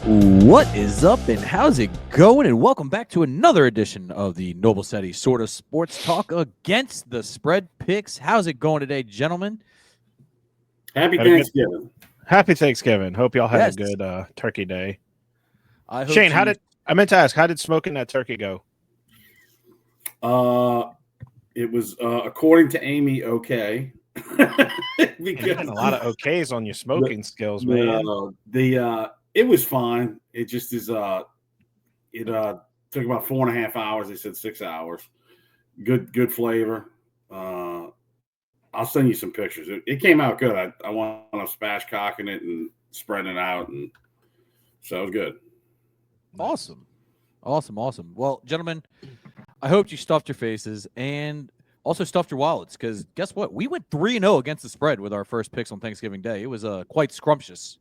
What is up and how's it going? And welcome back to another edition of the Noble City Sort of Sports Talk Against the Spread Picks. How's it going today, gentlemen? Happy Thanksgiving. Happy Thanksgiving. Hope y'all had Yes. a good turkey day. I hope Shane, I meant to ask, how did smoking that turkey go? It was according to Amy okay. You're getting a lot of okays on your smoking skills, man. It was fine. It just is it took about 4.5 hours. They said 6 hours. Good flavor. I'll send you some pictures. It came out good. I want to spatchcocking it and spreading it out, and so it was good. Awesome. Well, gentlemen, I hope you stuffed your faces and also stuffed your wallets, because guess what? We went 3-0 against the spread with our first picks on Thanksgiving Day. It was quite scrumptious.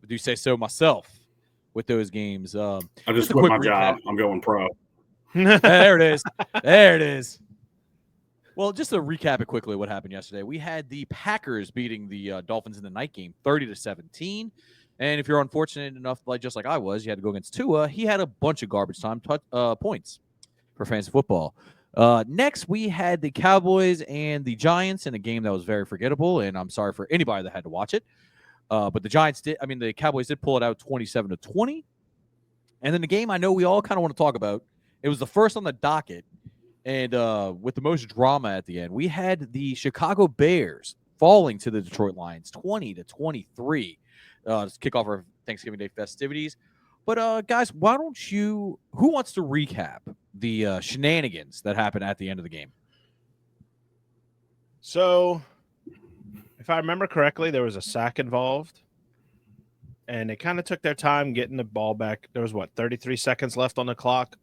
I do say so myself with those games. I just quit my job. I'm going pro. There it is. Well, just to recap it quickly, what happened yesterday, we had the Packers beating the Dolphins in the night game 30-17. And if you're unfortunate enough, just like I was, you had to go against Tua. He had a bunch of garbage time points for fantasy football. Next, we had the Cowboys and the Giants in a game that was very forgettable, and I'm sorry for anybody that had to watch it. But the Cowboys did pull it out 27-20. And then the game I know we all kind of want to talk about, it was the first on the docket, and with the most drama at the end, we had the Chicago Bears falling to the Detroit Lions 20-23 to kick off our Thanksgiving Day festivities. But guys, who wants to recap the shenanigans that happened at the end of the game? So, if I remember correctly, there was a sack involved, and they kind of took their time getting the ball back. There was 33 seconds left on the clock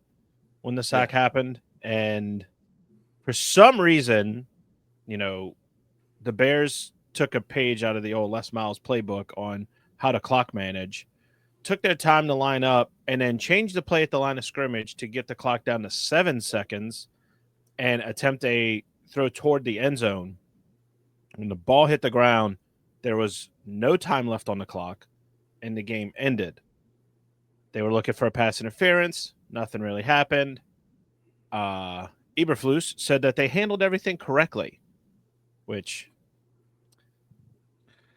when the sack happened, and for some reason, the Bears took a page out of the old Les Miles playbook on how to clock manage, took their time to line up, and then changed the play at the line of scrimmage to get the clock down to 7 seconds and attempt a throw toward the end zone. When the ball hit the ground, there was no time left on the clock, and the game ended. They were looking for a pass interference. Nothing really happened. Eberflus said that they handled everything correctly, which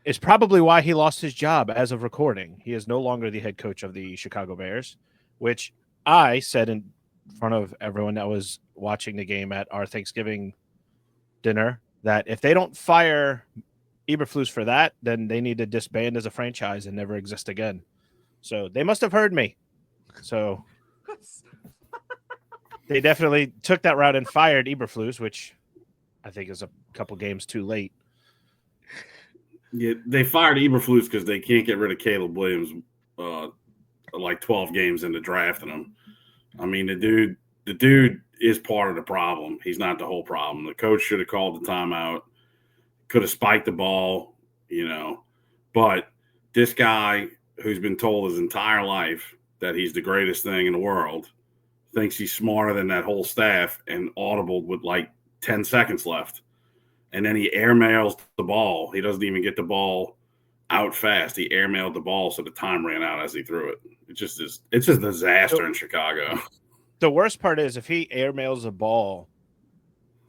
is probably why he lost his job as of recording. He is no longer the head coach of the Chicago Bears, which I said in front of everyone that was watching the game at our Thanksgiving dinner that if they don't fire Eberflus for that, then they need to disband as a franchise and never exist again. So they must have heard me. So they definitely took that route and fired Eberflus, which I think is a couple games too late. Yeah, they fired Eberflus because they can't get rid of Caleb Williams 12 games into drafting him. I mean, the dude is part of the problem. He's not the whole problem. The coach should have called the timeout, could have spiked the ball, But this guy who's been told his entire life that he's the greatest thing in the world thinks he's smarter than that whole staff and audibled with 10 seconds left. And then he airmails the ball. He doesn't even get the ball out fast. He airmailed the ball, so the time ran out as he threw it. It's a disaster in Chicago. The worst part is if he airmails a ball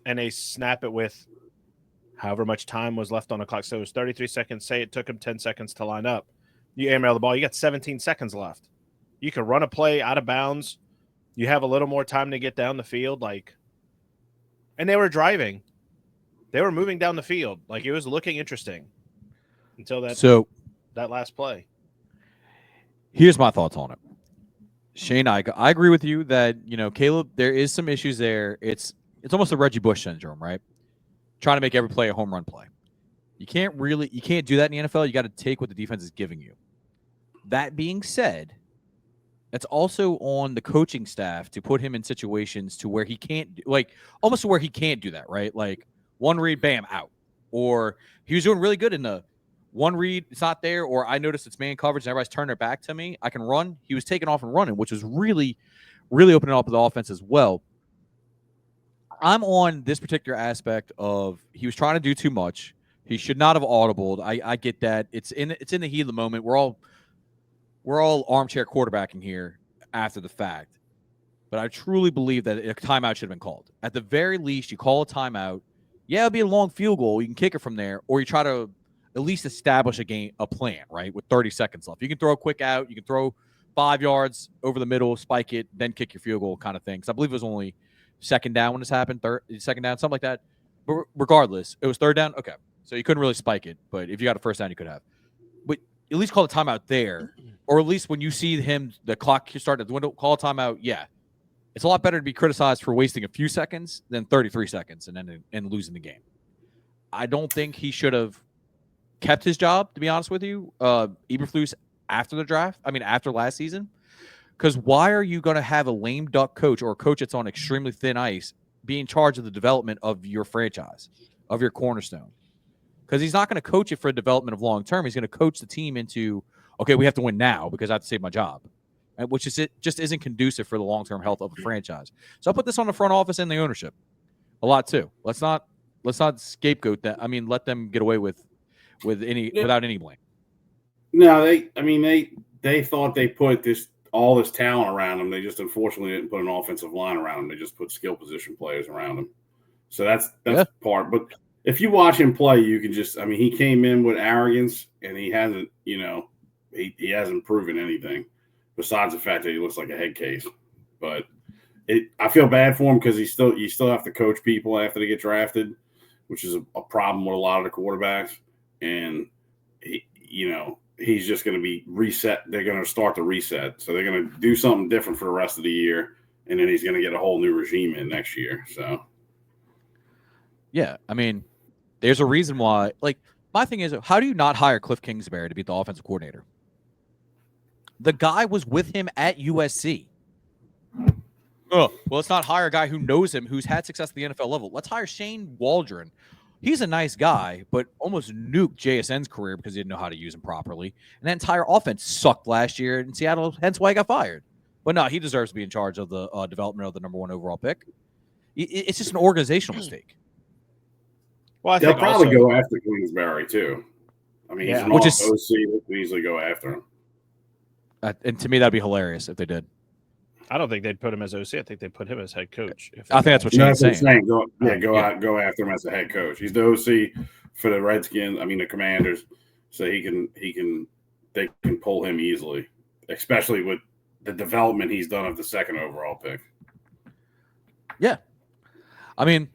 and they snap it with however much time was left on the clock. So it was 33 seconds. Say it took him 10 seconds to line up. You airmail the ball. You got 17 seconds left. You can run a play out of bounds. You have a little more time to get down the field. And they were driving. They were moving down the field. It was looking interesting until that last play. Here's my thoughts on it. Shane, I agree with you that, Caleb, there is some issues there. It's almost a Reggie Bush syndrome, right? Trying to make every play a home run play. You can't do that in the NFL. You got to take what the defense is giving you. That being said, it's also on the coaching staff to put him in situations to where he can't almost to where he can't do that, right? One read, bam, out. Or he was doing really good in the one read, it's not there, or I noticed it's man coverage and everybody's turning their back to me. I can run. He was taking off and running, which was really, really opening up the offense as well. I'm on this particular aspect of he was trying to do too much. He should not have audibled. I get that. It's in the heat of the moment. We're all we're all armchair quarterbacking here after the fact, but I truly believe that a timeout should have been called. At the very least, you call a timeout. Yeah, it'll be a long field goal. You can kick it from there, or you try to at least establish a plan, right? With 30 seconds left. You can throw a quick out. You can throw 5 yards over the middle, spike it, then kick your field goal kind of thing. Because I believe it was only second down when this happened, second down, something like that. But regardless, it was third down. Okay. So you couldn't really spike it, but if you got a first down, you could have. But at least call a timeout there, or at least when you see the clock start at the window, call a timeout. Yeah, it's a lot better to be criticized for wasting a few seconds than 33 seconds and losing the game. I don't think he should have kept his job, to be honest with you, Eberflus, after the draft. I mean, after last season, because why are you going to have a lame duck coach or a coach that's on extremely thin ice be in charge of the development of your franchise, of your cornerstone? Because he's not going to coach it for development of long term. He's going to coach the team into, okay, we have to win now because I have to save my job, which is it just isn't conducive for the long term health of a franchise. So I put this on the front office and the ownership a lot too. Let's not scapegoat that. I mean, let them get away without any blame. No, they thought they put all this talent around him. They just unfortunately didn't put an offensive line around him. They just put skill position players around him. So that's part. But if you watch him play, you can just, I mean, he came in with arrogance and he hasn't, he hasn't proven anything besides the fact that he looks like a head case. But I feel bad for him because you still have to coach people after they get drafted, which is a problem with a lot of the quarterbacks. And he's just going to be reset. They're going to start the reset. So they're going to do something different for the rest of the year. And then he's going to get a whole new regime in next year. So, yeah, I mean, there's a reason why. Like, my thing is, how do you not hire Cliff Kingsbury to be the offensive coordinator? The guy was with him at USC. Oh, well, let's not hire a guy who knows him, who's had success at the NFL level. Let's hire Shane Waldron. He's a nice guy, but almost nuked JSN's career because he didn't know how to use him properly. And that entire offense sucked last year in Seattle, hence why he got fired. But no, he deserves to be in charge of the development of the number 1 overall pick. It's just an organizational mistake. Well, they'll probably go after Kingsbury too. I mean, he's an OC. They could easily go after him. And to me, that'd be hilarious if they did. I don't think they'd put him as OC. I think they'd put him as head coach. I think that's what Shane's saying. Go after him as a head coach. He's the OC for the Redskins. I mean, the Commanders. So they can pull him easily, especially with the development he's done of the 2nd overall pick. Yeah, I mean,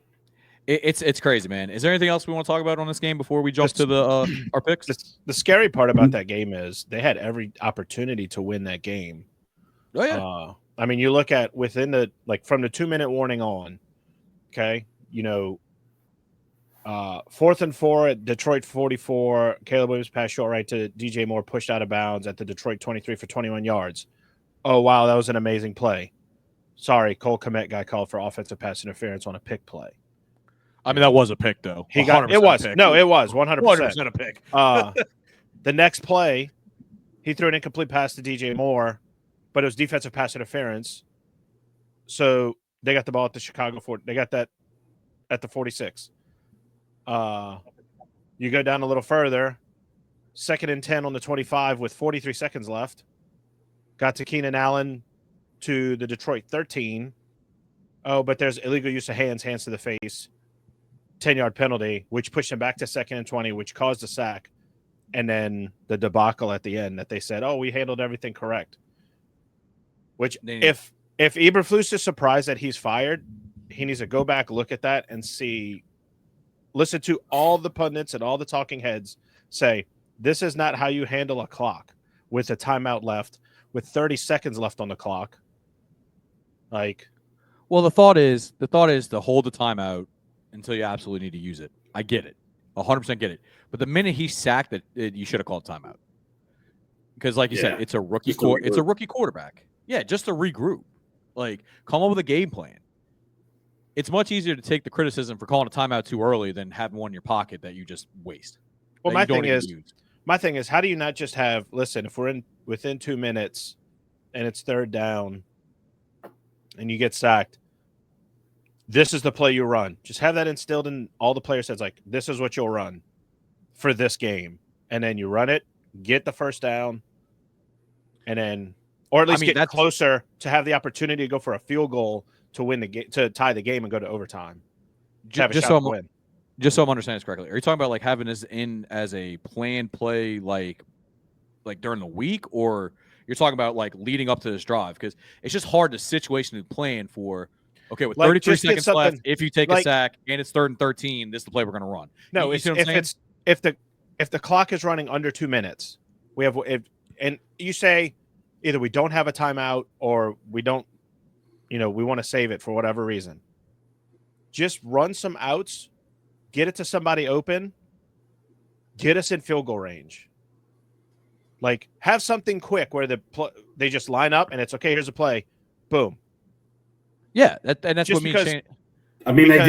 it's crazy, man. Is there anything else we want to talk about on this game before we jump to our picks? The scary part about that game is they had every opportunity to win that game. Oh yeah. I mean, you look at within from the 2-minute warning on, okay, 4th and 4 at Detroit 44. Caleb Williams passed short right to DJ Moore, pushed out of bounds at the Detroit 23 for 21 yards. Oh, wow, that was an amazing play. Sorry, Cole Kmet got called for offensive pass interference on a pick play. I mean, that was a pick, though. It was. Pick. No, it was 100%. 100% a pick. The next play, he threw an incomplete pass to DJ Moore, but it was defensive pass interference. So they got the ball at the Chicago 40. They got that at the 46. You go down a little further, 2nd and 10 on the 25 with 43 seconds left. Got to Keenan Allen to the Detroit 13. Oh, but there's illegal use of hands to the face. 10-yard penalty, which pushed him back to 2nd and 20, which caused a sack. And then the debacle at the end that they said, oh, we handled everything correct. Which if Eberflus is surprised that he's fired, he needs to go back, look at that, and listen to all the pundits and all the talking heads say, this is not how you handle a clock with a timeout left, with 30 seconds left on the clock. Well, the thought is to hold the timeout until you absolutely need to use it. I get it. 100% get it. But the minute he sacked it, you should have called timeout. Because like you said, it's a rookie quarterback. Yeah, just to regroup. Come up with a game plan. It's much easier to take the criticism for calling a timeout too early than having one in your pocket that you just waste. Well, my thing is, how do you not just have, listen, if we're within 2 minutes and it's 3rd down and you get sacked, this is the play you run. Just have that instilled in all the players' heads, this is what you'll run for this game. And then you run it, get the 1st down, and then, or at least get that's closer to have the opportunity to go for a field goal to win the game, to tie the game and go to overtime. To have a just shot so to win. just so I'm understanding this correctly. Are you talking about like having this in as a planned play, like during the week, or you're talking about like leading up to this drive? Because it's just hard to situationally plan for. Okay, with Like, 33 just get seconds left, something- if you take a like- sack and it's 3rd and 13, this is the play we're going to run. No, you see what I'm saying? if the clock is running under 2 minutes, and you say either we don't have a timeout or we don't, we want to save it for whatever reason. Just run some outs, get it to somebody open, get us in field goal range. Like, have something quick where they just line up and it's okay. Here's a play, boom. Yeah, and that's Just what me and because- Shane. I mean, Because-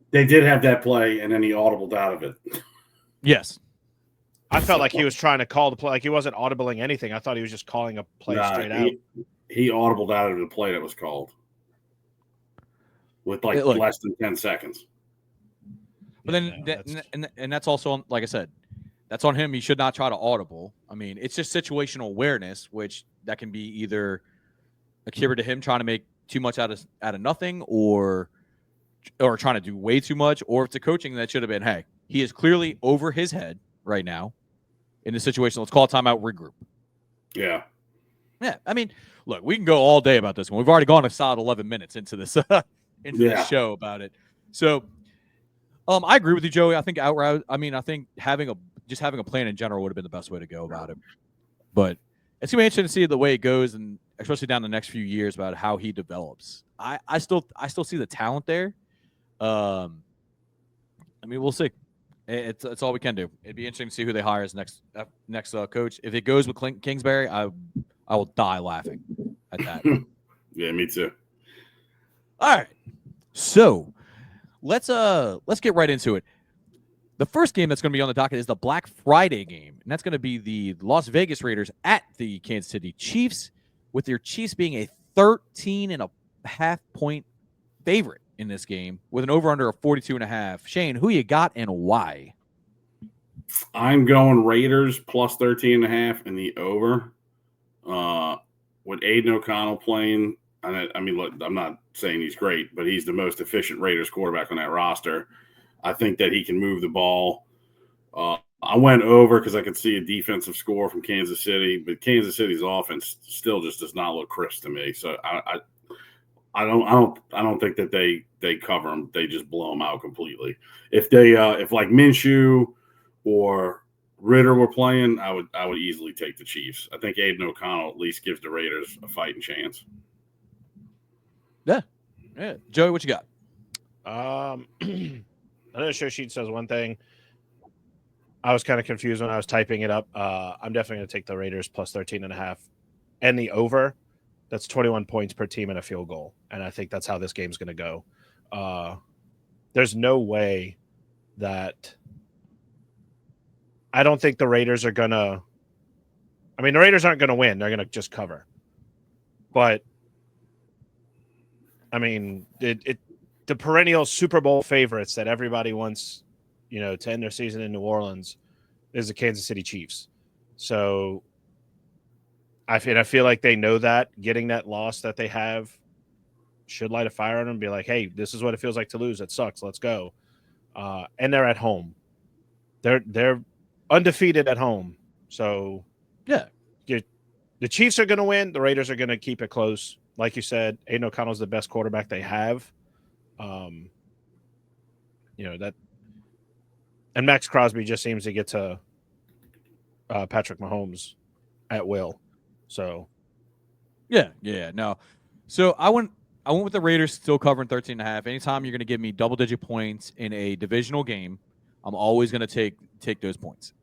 they did have that play, and then he audibled out of it. Yes. I felt like he was trying to call the play. Like, he wasn't audibling anything. I thought he was just calling a play straight out. He audibled out of the play that was called with like Look. less than 10 seconds. But then, and that's also on, like I said, that's on him. He should not try to audible. I mean, it's just situational awareness, which that can be either a cure to him trying to make too much out of nothing, or trying to do way too much, or if it's a coaching that should have been, hey, he is clearly over his head right now in the situation. Let's call a timeout, regroup. Yeah. Yeah, I mean, look, we can go all day about this one. We've already gone a solid 11 minutes into this this show about it. So, I agree with you, Joey. I think I think having a plan in general would have been the best way to go about it. But it's gonna be interesting to see the way it goes, and especially down the next few years about how he develops. I still see the talent there. I mean, we'll see. It's all we can do. It'd be interesting to see who they hire as next coach. If it goes with Kingsbury, I will die laughing at that. Yeah, me too. All right, so let's get right into it. The first game that's going to be on the docket is the Black Friday game, and that's going to be the Las Vegas Raiders at the Kansas City Chiefs, with their Chiefs being a 13.5 point favorite in this game, with an over/under of 42.5. Shane, who you got and why? I'm going Raiders plus 13.5 in the over. With Aiden O'Connell playing, I mean, look, I'm not saying he's great, but he's the most efficient Raiders quarterback on that roster. I think that he can move the ball. I went over because I could see a defensive score from Kansas City, but Kansas City's offense still just does not look crisp to me. So I don't think that they cover them. They just blow them out completely. If like Minshew or Ritter were playing, I would easily take the Chiefs. I think Aiden O'Connell at least gives the Raiders a fighting chance. Yeah. Joey, what you got? I know the show sheet says one thing. I was kind of confused when I was typing it up. I'm definitely going to take the Raiders plus 13.5 and the over. That's 21 points per team and a field goal. And I think that's how this game's going to go. There's no way that I don't think the Raiders are going to – I mean, the Raiders aren't going to win. They're going to just cover. But, I mean, the perennial Super Bowl favorites that everybody wants, to end their season in New Orleans is the Kansas City Chiefs. So I feel like they know that getting that loss that they have should light a fire on them and be like, hey, this is what it feels like to lose. It sucks. Let's go. And they're at home. They're undefeated at home. So Yeah. The Chiefs are going to win. The Raiders are going to keep it close. Like you said, Aiden O'Connell's the best quarterback they have. That, and Max Crosby just seems to get to Patrick Mahomes at will. So, yeah, no. So I went with the Raiders still covering 13.5. Anytime you're going to give me double-digit points in a divisional game, I'm always going to take those points.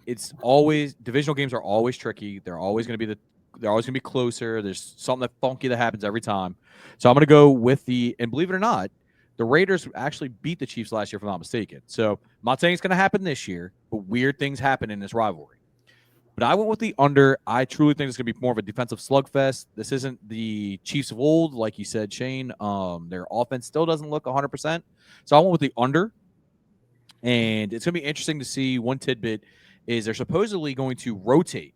It's always divisional games are always tricky. They're always going to be closer. There's something funky that happens every time. So I'm going to go with and believe it or not, the Raiders actually beat the Chiefs last year, if I'm not mistaken. So I'm not saying it's going to happen this year, but weird things happen in this rivalry. But I went with the under. I truly think it's going to be more of a defensive slugfest. This isn't the Chiefs of old, like you said, Shane. Their offense still doesn't look 100%. So I went with the under. And it's going to be interesting to see. One tidbit is they're supposedly going to rotate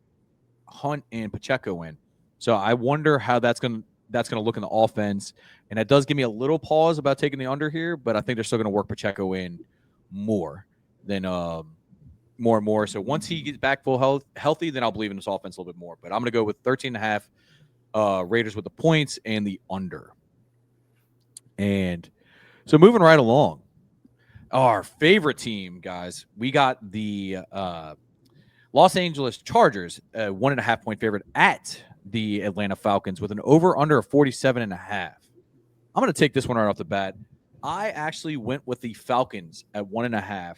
Hunt and Pacheco in. So I wonder how that's gonna look in the offense. And that does give me a little pause about taking the under here, but I think they're still gonna work Pacheco in more than more and more. So once he gets back full healthy, then I'll believe in this offense a little bit more. But I'm gonna go with 13.5 Raiders with the points and the under. And so moving right along, our favorite team, guys, we got the Los Angeles Chargers, 1.5 point favorite at the Atlanta Falcons with an over-under of 47.5. I'm going to take this one right off the bat. I actually went with the Falcons at 1.5,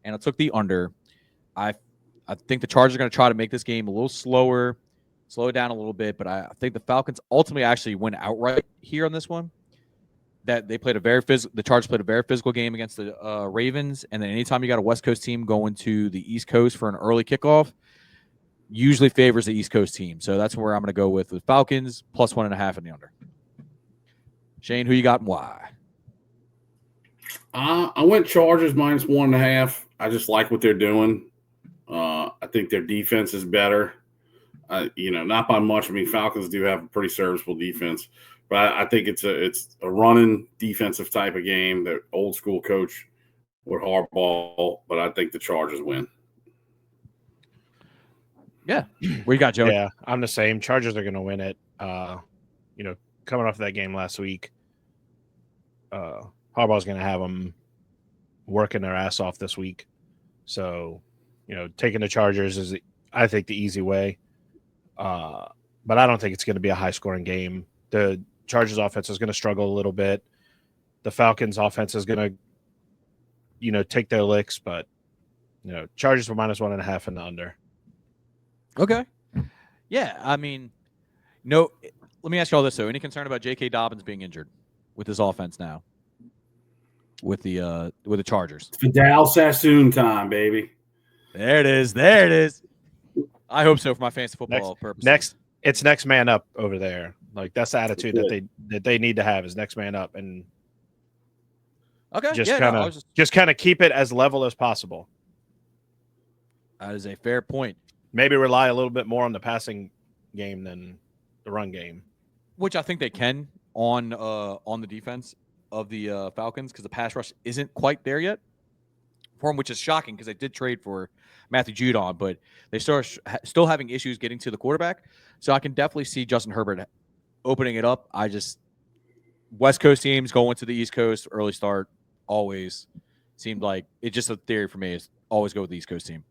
and I took the under. I think the Chargers are going to try to make this game a little slow it down a little bit, but I think the Falcons ultimately actually win outright here on this one. That they played the Chargers played a very physical game against the Ravens, and then anytime you got a West Coast team going to the East Coast for an early kickoff, usually favors the East Coast team. So that's where I'm going to go with the Falcons plus 1.5 in the under. Shane, who you got and why? I went Chargers minus 1.5. I just like what they're doing. I think their defense is better. Not by much. I mean, Falcons do have a pretty serviceable defense. But I think it's a running defensive type of game. The old school coach with Harbaugh, but I think the Chargers win. Yeah, where you got, Joey? Yeah, I'm the same. Chargers are going to win it. Coming off that game last week, Harbaugh's going to have them working their ass off this week. So, taking the Chargers is, I think, the easy way. But I don't think it's going to be a high scoring game. The Chargers offense is going to struggle a little bit. The Falcons offense is going to, take their licks, but Chargers were minus 1.5 in the under. Okay. Yeah, I mean, no. Let me ask you all this though: any concern about J.K. Dobbins being injured with his offense now, with the Chargers? It's Fidel Sassoon time, baby. There it is. I hope so for my fantasy football purposes. Next man up over there. Like that's the attitude that they need to have is next man up, and okay, just kind of keep it as level as possible. That is a fair point. Maybe rely a little bit more on the passing game than the run game, which I think they can on the defense of the Falcons because the pass rush isn't quite there yet for them, which is shocking because they did trade for Matthew Judon, but they still having issues getting to the quarterback. So I can definitely see Justin Herbert opening it up. West Coast teams going to the East Coast early start always seemed like it's just a theory for me is always go with the East Coast team.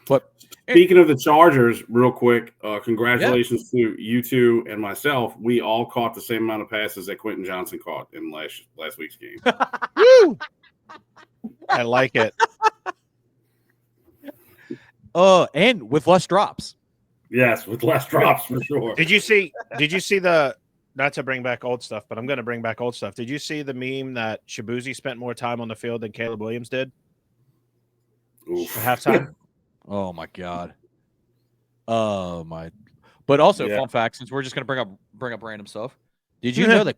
But speaking of the Chargers, real quick, congratulations to you two and myself. We all caught the same amount of passes that Quentin Johnson caught in last week's game. Woo! I like it. And with less drops. Yes, with less drops for sure. Did you see the, not to bring back old stuff, but I'm going to bring back old stuff. Did you see the meme that Shabuzi spent more time on the field than Caleb Williams did? Oof. At halftime? Oh my God. Oh my. But also, fun fact, since we're just going to bring up random stuff. Did you know that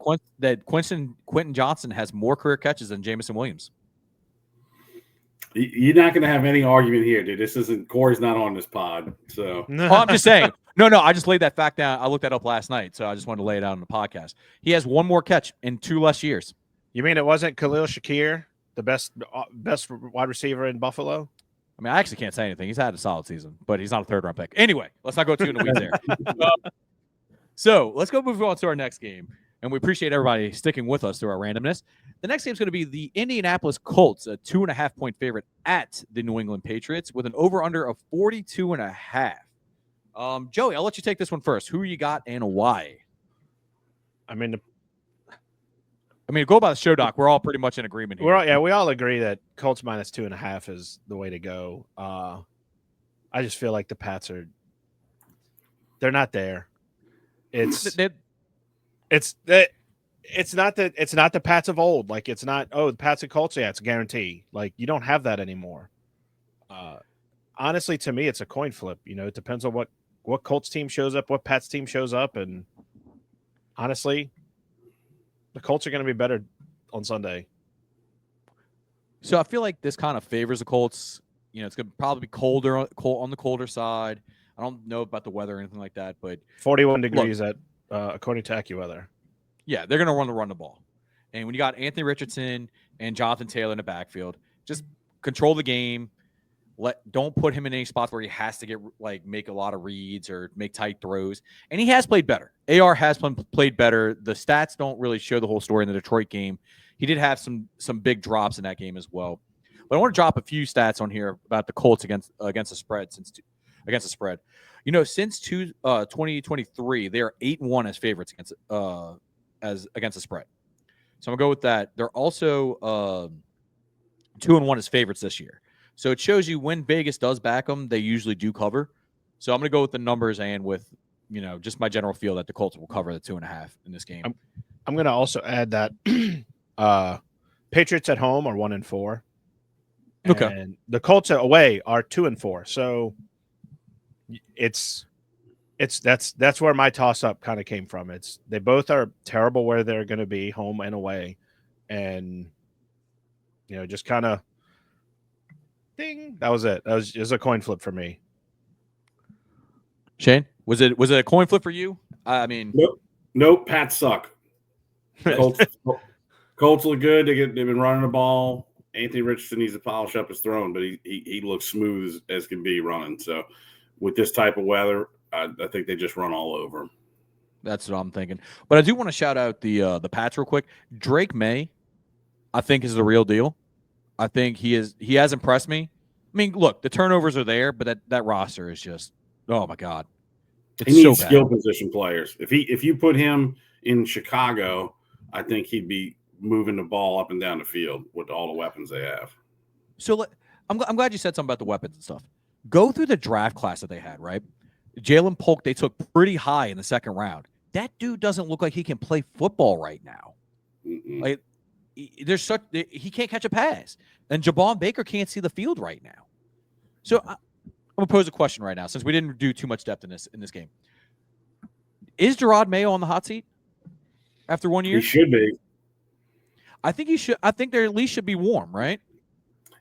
Quentin Johnson has more career catches than Jameson Williams? You're not going to have any argument here, dude. This isn't Corey's not on this pod, so. I'm just saying. No. I just laid that fact down. I looked that up last night, so I just wanted to lay it out on the podcast. He has one more catch in 2 less years. You mean it wasn't Khalil Shakir, the best wide receiver in Buffalo? I mean, I actually can't say anything. He's had a solid season, but he's not a third-round pick. Anyway, let's not go too in the weeds there. So let's go move on to our next game. And we appreciate everybody sticking with us through our randomness. The next game is going to be the Indianapolis Colts, a 2.5 point favorite at the New England Patriots with an over-under of 42.5. Joey, I'll let you take this one first. Who you got and why? I mean, go by the show doc. We're all pretty much in agreement here. We all agree that Colts minus 2.5 is the way to go. I just feel like the Pats they're not there. It's not the Pats of old. Like it's not, the Pats and Colts, it's a guarantee. Like you don't have that anymore. Honestly, to me, it's a coin flip. It depends on what Colts team shows up, what Pats team shows up, and honestly, the Colts are going to be better on Sunday. So I feel like this kind of favors the Colts. It's going to probably be colder on the colder side. I don't know about the weather or anything like that, but 41 degrees at according to AccuWeather. yeah, they're going to run the ball. And when you got Anthony Richardson and Jonathan Taylor in the backfield, just control the game. Don't put him in any spots where he has to make a lot of reads or make tight throws. And he has played better. AR has played better. The stats don't really show the whole story in the Detroit game. He did have some big drops in that game as well. But I want to drop a few stats on here about the Colts against the spread against the spread. Since 2023, they are 8-1 as favorites against the spread. So I'm gonna go with that. They're also 2-1 as favorites this year. So it shows you when Vegas does back them, they usually do cover. So I'm gonna go with the numbers and with just my general feel that the Colts will cover the 2.5 in this game. I'm gonna also add that Patriots at home are 1-4. Okay. And the Colts away are 2-4. So that's where my toss up kind of came from. They both are terrible where they're going to be, home and away, and just kind of ding. That was it. That was just a coin flip for me. Shane, was it a coin flip for you? I mean, nope. Pats suck. Colts look good. They've been running the ball. Anthony Richardson needs to polish up his throwing, but he looks smooth as can be running. So with this type of weather, I think they just run all over. That's what I'm thinking. But I do want to shout out the Pats real quick. Drake May, I think, is the real deal. I think he has impressed me. I mean, look, the turnovers are there, but that roster is just, oh my God. He needs skill position players. If you put him in Chicago, I think he'd be moving the ball up and down the field with all the weapons they have. So I'm glad you said something about the weapons and stuff. Go through the draft class that they had, right? Jalen Polk, they took pretty high in the second round. That dude doesn't look like he can play football right now. Mm-mm. Like he can't catch a pass, and Javon Baker can't see the field right now. So I'm gonna pose a question right now, since we didn't do too much depth in this game. Is Gerard Mayo on the hot seat after 1 year? He should be. I think he should. I think there at least should be warm, right?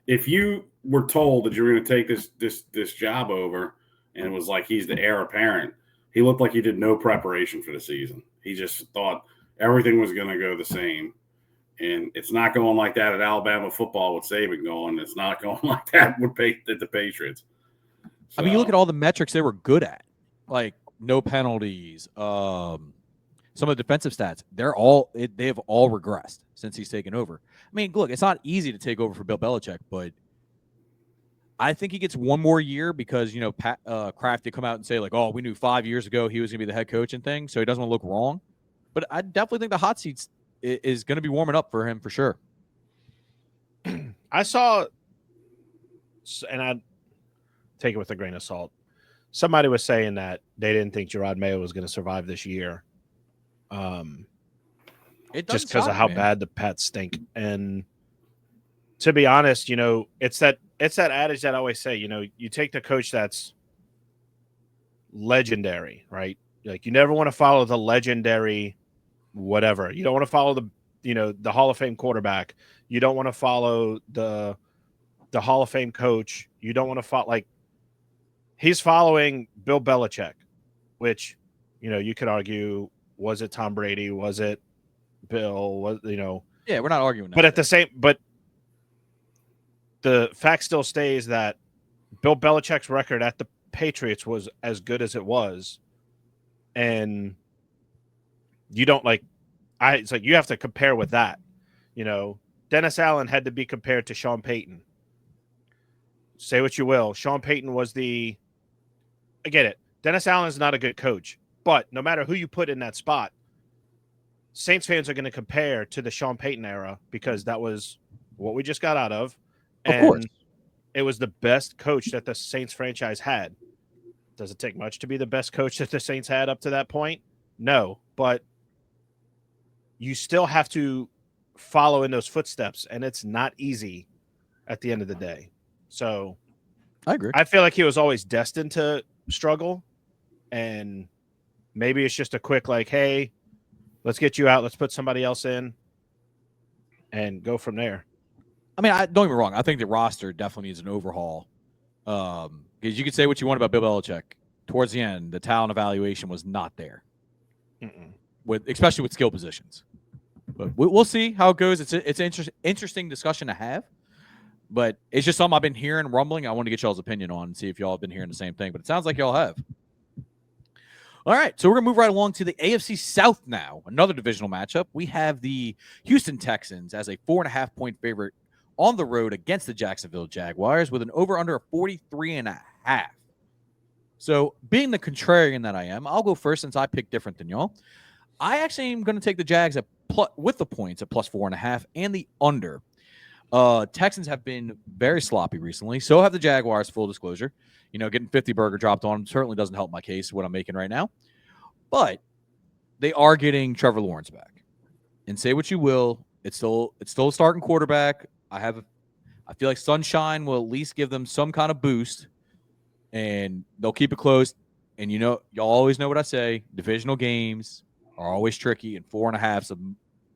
If you were told that you were going to take this job over, and it was like he's the heir apparent, he looked like he did no preparation for the season. He just thought everything was going to go the same, and it's not going like that at Alabama football with Saban going. It's not going like that with the Patriots. So, I mean, you look at all the metrics they were good at, like no penalties, some of the defensive stats. They have all regressed since he's taken over. I mean, look, it's not easy to take over for Bill Belichick, but I think he gets one more year because, Pat Kraft did come out and say, like, oh, we knew 5 years ago he was going to be the head coach and thing, so he doesn't want to look wrong. But I definitely think the hot seats is going to be warming up for him for sure. I saw, and I take it with a grain of salt, somebody was saying that they didn't think Gerard Mayo was going to survive this year. Just because of how bad the Pats stink. And to be honest, it's that adage that I always say, you take the coach that's legendary, right? Like, you never want to follow the legendary whatever. You don't want to follow the Hall of Fame quarterback. You don't want to follow the Hall of Fame coach. You don't want to follow, like, he's following Bill Belichick, which, you could argue, was it Tom Brady? Was it Bill? Yeah, we're not arguing that. But but the fact still stays that Bill Belichick's record at the Patriots was as good as it was. And you don't it's like you have to compare with that. Dennis Allen had to be compared to Sean Payton. Say what you will. Sean Payton was I get it. Dennis Allen is not a good coach, but no matter who you put in that spot, Saints fans are going to compare to the Sean Payton era because that was what we just got out of. Of course. It was the best coach that the Saints franchise had. Does it take much to be the best coach that the Saints had up to that point? No, but you still have to follow in those footsteps, and it's not easy at the end of the day. So I agree. I feel like he was always destined to struggle, and maybe it's just a quick hey, let's get you out. Let's put somebody else in and go from there. I mean, don't get me wrong. I think the roster definitely needs an overhaul. Because you could say what you want about Bill Belichick. towards the end, the talent evaluation was not there, Mm-mm. especially with skill positions. But we'll see how it goes. It's an interesting discussion to have, but it's just something I've been hearing rumbling. I want to get y'all's opinion on and see if y'all have been hearing the same thing. But it sounds like y'all have. All right, so we're going to move right along to the AFC South now, another divisional matchup. We have the Houston Texans as a 4.5-point favorite on the road against the Jacksonville Jaguars with an over-under of 43.5. So being the contrarian that I am, I'll go first since I picked different than y'all. I actually am going to take the Jags with the points at plus 4.5 and the under. Texans have been very sloppy recently. So have the Jaguars, full disclosure. You know, getting 50 burger dropped on them certainly doesn't help my case, what I'm making right now. But they are getting Trevor Lawrence back. And say what you will, it's still a starting quarterback. I feel like Sunshine will at least give them some kind of boost, and they'll keep it close. And y'all always know what I say. Divisional games are always tricky, and 4.5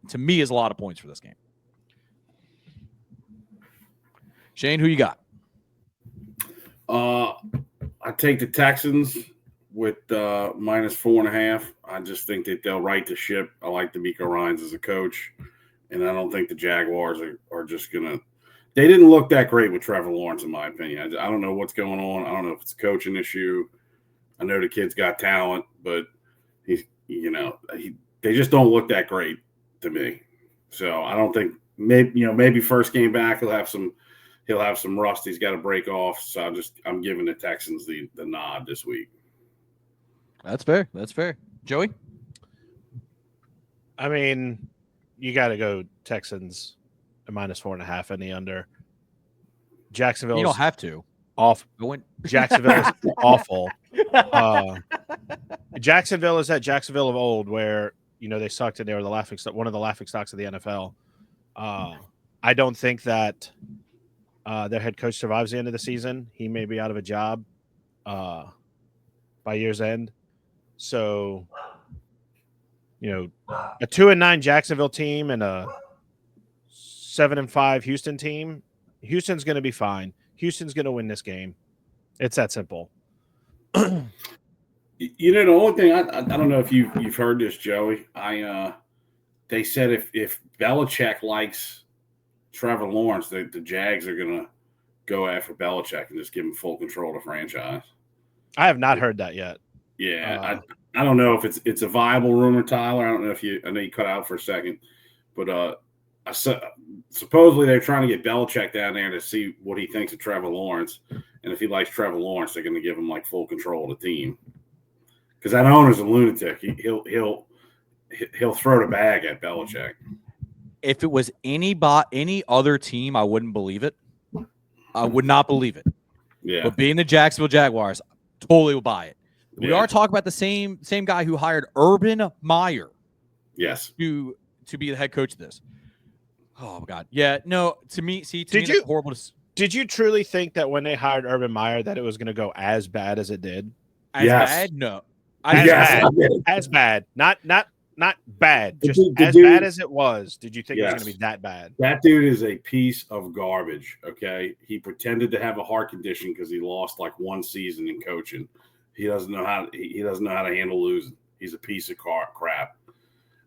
to me is a lot of points for this game. Shane, who you got? I take the Texans with minus 4.5. I just think that they'll right the ship. I like DeMeco Ryans as a coach, and I don't think the Jaguars are just going to – they didn't look that great with Trevor Lawrence, in my opinion. I don't know what's going on. I don't know if it's a coaching issue. I know the kid's got talent, but they just don't look that great to me. So I don't think maybe first game back he'll have some rust he's got to break off. So I'm giving the Texans the nod this week. That's fair. Joey? I mean, you got to go Texans at minus 4.5 and the under. Jacksonville. You don't have to. Jacksonville is awful. Jacksonville is that Jacksonville of old where they sucked and they were one of the laughing stocks of the NFL. I don't think that their head coach survives the end of the season. He may be out of a job by year's end. So, a 2-9 Jacksonville team and a 7-5 Houston team. Houston's going to be fine. Houston's going to win this game. It's that simple. The only thing I don't know if you've heard this, Joey. They said if Belichick likes Trevor Lawrence, the Jags are going to go after Belichick and just give him full control of the franchise. I have not heard that yet. Yeah, I don't know if it's a viable rumor, Tyler. I don't know I know you cut out for a second, but supposedly they're trying to get Belichick down there to see what he thinks of Trevor Lawrence, and if he likes Trevor Lawrence, they're going to give him like full control of the team. Because that owner's a lunatic. He'll throw the bag at Belichick. If it was any other team, I wouldn't believe it. I would not believe it. Yeah. But being the Jacksonville Jaguars, totally will buy it. We Yeah. are talking about the same guy who hired Urban Meyer. Yes. To be the head coach of this. Oh my God. Yeah. No. To me, Did that's horrible. Did you truly think that when they hired Urban Meyer that it was going to go as bad as it did? Yes. Bad? No. As bad. Not bad. Just as bad as it was. Did you think it was going to be that bad? That dude is a piece of garbage. Okay, he pretended to have a heart condition because he lost like one season in coaching. He doesn't know how to handle losing. He's a piece of crap.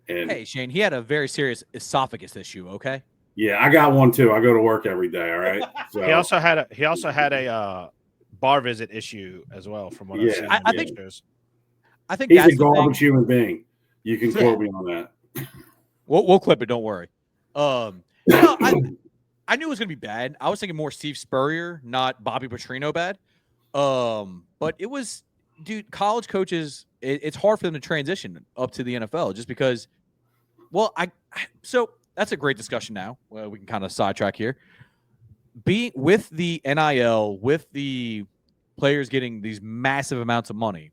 And Hey, Shane, he had a very serious esophagus issue. Okay. yeah, I got one too. I go to work every day. All right. So, He also had a bar visit issue as well. From what I've seen. I think pictures. I think he's that's a garbage human being. You can quote me on that. We'll clip it. Don't worry. I knew it was gonna be bad. I was thinking more Steve Spurrier, not Bobby Petrino bad. But it was, dude. College coaches, it's hard for them to transition up to the NFL just because. Well, so that's a great discussion now. Well, we can kind of sidetrack here. Being with the NIL, with the players getting these massive amounts of money,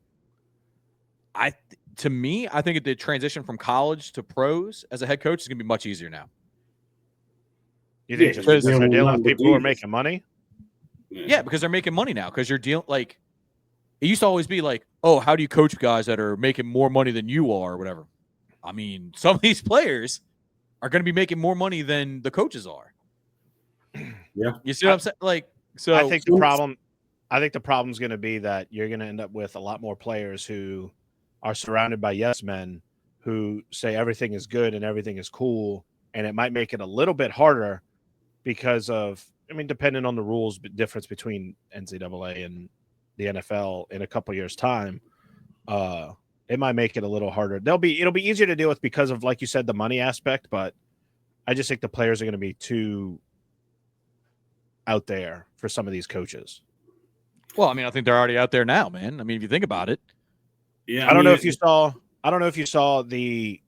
I think the transition from college to pros as a head coach is going to be much easier now. You think just because they're dealing with people who are making money? Yeah, because they're making money now. Because you're dealing it used to always be like, oh, how do you coach guys that are making more money than you are, or whatever. I mean, some of these players are going to be making more money than the coaches are. Yeah, you see what I'm saying? So I think the problem I think the problem's going to be that you're going to end up with a lot more players who are surrounded by yes men who say everything is good and everything is cool. And it might make it a little bit harder because of, I mean, depending on the rules difference between NCAA and the NFL in a couple years' time, it might make it a little harder. It'll be easier to deal with because of, like you said, the money aspect, but I just think the players are going to be too out there for some of these coaches. Well, I mean, I think they're already out there now, man. I mean, if you think about it. Yeah, I don't know if you saw the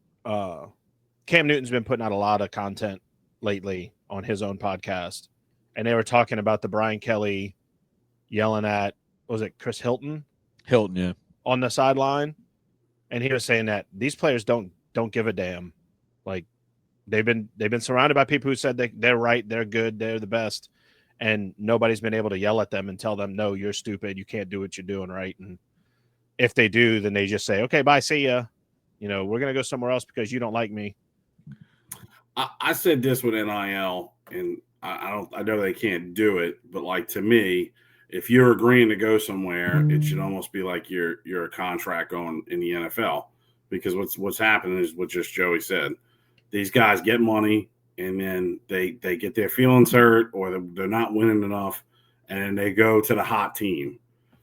Cam Newton's been putting out a lot of content lately on his own podcast, and they were talking about the Brian Kelly yelling at, was it Chris Hilton? Hilton, yeah. On the sideline, and he was saying that these players don't give a damn. Like they've been surrounded by people who said they're right, they're good, they're the best, and nobody's been able to yell at them and tell them, no, you're stupid, you can't do what you're doing right. And if they do, then they just say, okay, bye, see ya. You know, we're gonna go somewhere else because you don't like me. I said this with NIL, and I know they can't do it, but like to me, if you're agreeing to go somewhere, it should almost be like you're a contract on in the NFL, because what's happening is what just Joey said. These guys get money, and then they get their feelings hurt, or they're not winning enough, and then they go to the hot team.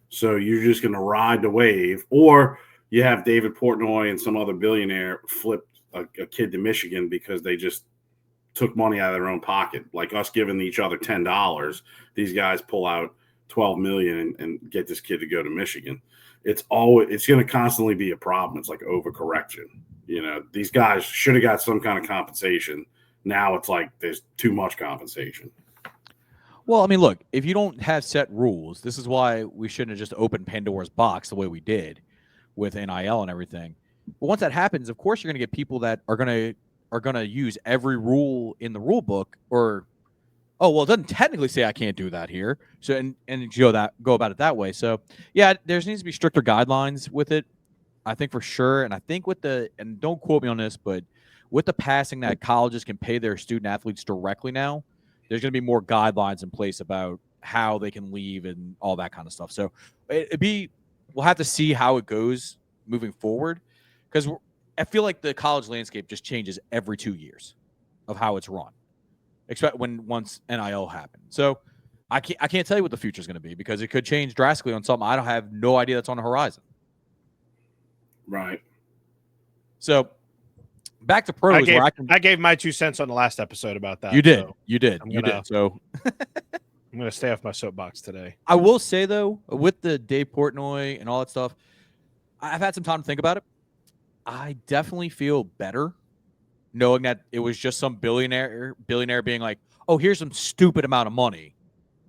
So you're just going to ride the wave, or you have David Portnoy and some other billionaire flip a kid to Michigan because they just took money out of their own pocket, like us giving each other $10. These guys pull out $12 million and get this kid to go to Michigan. It's going to constantly be a problem. It's like overcorrection. You know, these guys should have got some kind of compensation. Now it's like there's too much compensation. Well, I mean, look, if you don't have set rules, this is why we shouldn't have just opened Pandora's box the way we did with NIL and everything. But once that happens, of course, you're going to get people that are going to use every rule in the rule book, or, oh, well, it doesn't technically say I can't do that here. So and go about it that way. So yeah, there needs to be stricter guidelines with it, I think, for sure. And I think and don't quote me on this, but with the passing that colleges can pay their student athletes directly now, there's going to be more guidelines in place about how they can leave and all that kind of stuff. So we'll have to see how it goes moving forward, because I feel like the college landscape just changes every 2 years of how it's run, except once NIL happened. So I can't tell you what the future is going to be, because it could change drastically on something I don't have no idea that's on the horizon. Right. So back to pros. I gave my 2 cents on the last episode about that. You did. So you did. So I'm going to stay off my soapbox today. I will say, though, with the Dave Portnoy and all that stuff, I've had some time to think about it. I definitely feel better knowing that it was just some billionaire being like, oh, here's some stupid amount of money,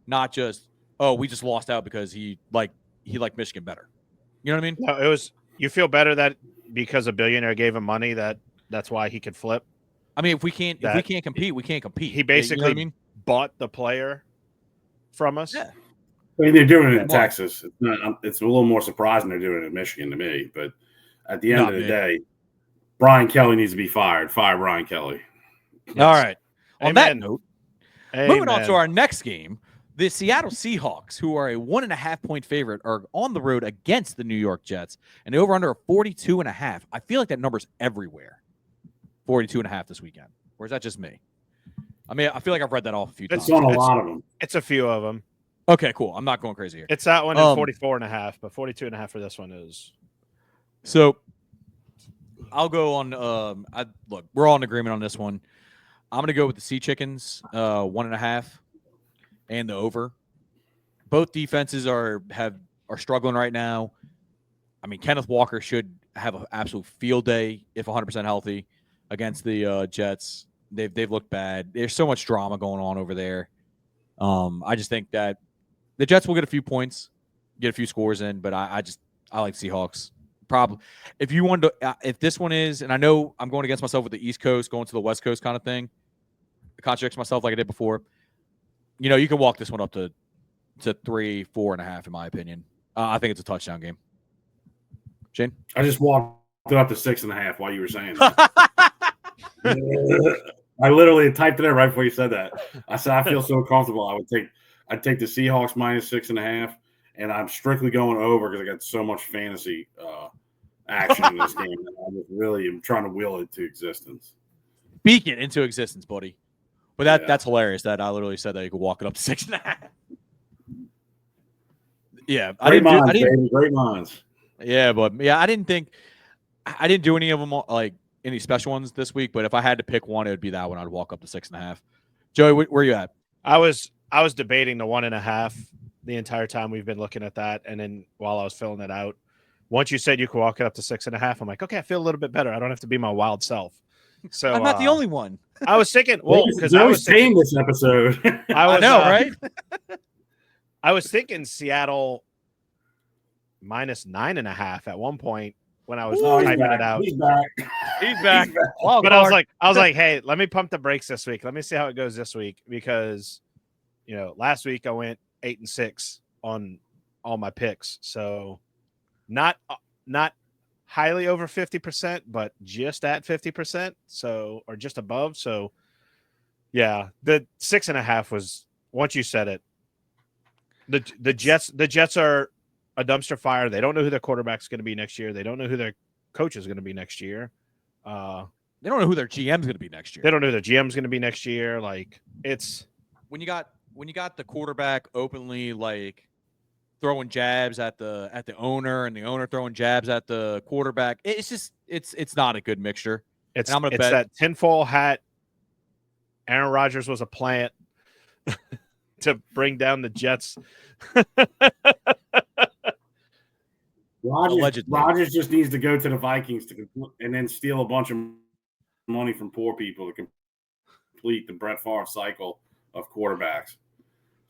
not just, oh, we just lost out because he liked Michigan better. You know what I mean? No, you feel better that because a billionaire gave him money that's why he could flip. I mean, if we can't compete, we can't compete. He basically bought the player from us. Yeah. I mean, they're doing it in Texas. It's a little more surprising they're doing it in Michigan to me. But at the end of the day, Brian Kelly needs to be fired. Fire Brian Kelly. Yes. All right. On that note, moving on to our next game, the Seattle Seahawks, who are a 1.5-point favorite, are on the road against the New York Jets, and the over-under 42.5. I feel like that number's everywhere. 42.5 this weekend. Or is that just me? I mean, I feel like I've read that off a few times. It's on a lot of them. It's a few of them. Okay, cool. I'm not going crazy here. It's that one and 44.5, but 42.5 for this one is. So I'll go on. Look, we're all in agreement on this one. I'm going to go with the Sea Chickens, 1.5, and the over. Both defenses are struggling right now. I mean, Kenneth Walker should have an absolute field day if 100% healthy against the Jets. They've looked bad. There's so much drama going on over there. I just think that the Jets will get a few points, get a few scores in, but I like Seahawks. Probably if you wanted to, if this one is, and I know I'm going against myself with the East Coast going to the West Coast kind of thing, it contradicts myself like I did before. You know, you can walk this one up to 3, 4.5 in my opinion. I think it's a touchdown game. Shane, I just walked it up to 6.5 while you were saying that. I literally typed it in right before you said that. I said I feel so comfortable. I'd take the Seahawks minus 6.5, and I'm strictly going over because I got so much fantasy action in this game. And I just really am trying to will it to existence. Speak it into existence, buddy. But Yeah. that's hilarious that I literally said that you could walk it up to 6.5. Yeah, Great minds. Yeah, but I didn't do any of them like any special ones this week. But if I had to pick one, it would be that one. I'd walk up to 6.5. Joey, where are you at? I was debating the 1.5 the entire time we've been looking at that, and then while I was filling it out, once you said you could walk it up to 6.5, I'm like, okay, I feel a little bit better. I don't have to be my wild self. So I'm not the only one. I was thinking, well, because I was saying this episode. I know, right? I was thinking Seattle minus 9.5 at one point when I was typing it out. He's back. He's back. But I was like, hey, let me pump the brakes this week. Let me see how it goes this week because, last week I went 8-6 on all my picks. So not highly over 50%, but just at 50%. So, or just above. So yeah, the 6.5 was, once you said it, the Jets are a dumpster fire. They don't know who their quarterback's going to be next year. They don't know who their coach is going to be next year. They don't know who their GM is going to be next year. They don't know who their GM is going to be next year. Like, it's when you got the quarterback openly like throwing jabs at the owner and the owner throwing jabs at the quarterback. It's just it's not a good mixture. It's bet that tinfoil hat. Aaron Rodgers was a plant to bring down the Jets. Rodgers just needs to go to the Vikings and then steal a bunch of money from poor people to complete the Brett Favre cycle of quarterbacks.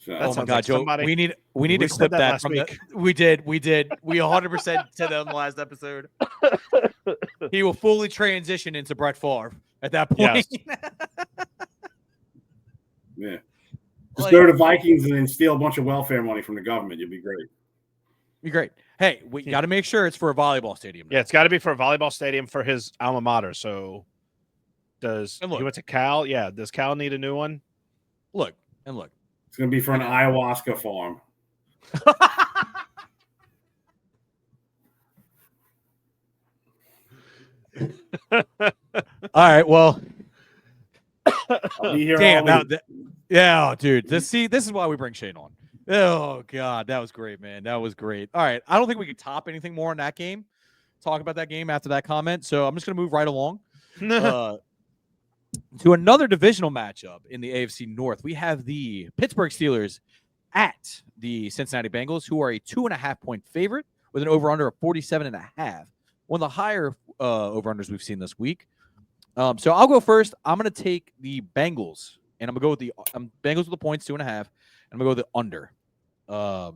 So, oh my God, Joe! We need to clip that from week. We did. We 100% to them last episode. He will fully transition into Brett Favre at that point. Yes. Yeah. Just go to Vikings and then steal a bunch of welfare money from the government. You'll be great. Be great. Hey, we got to make sure it's for a volleyball stadium now. Yeah, it's got to be for a volleyball stadium for his alma mater. So he went to Cal? Yeah. Does Cal need a new one? Look. It's going to be for an ayahuasca farm. All right. Well, I'll be here yeah, dude. This is why we bring Shane on. Oh God, that was great, man. That was great. All right, I don't think we could top anything more in that game. Talk about that game after that comment. So I'm just gonna move right along to another divisional matchup in the AFC North. We have the Pittsburgh Steelers at the Cincinnati Bengals, who are a 2.5-point favorite with an over/under of 47.5. One of the higher over/unders we've seen this week. So I'll go first. I'm going to take the Bengals, and I'm going to go with the Bengals with the points, 2.5. And I'm going to go with the under. I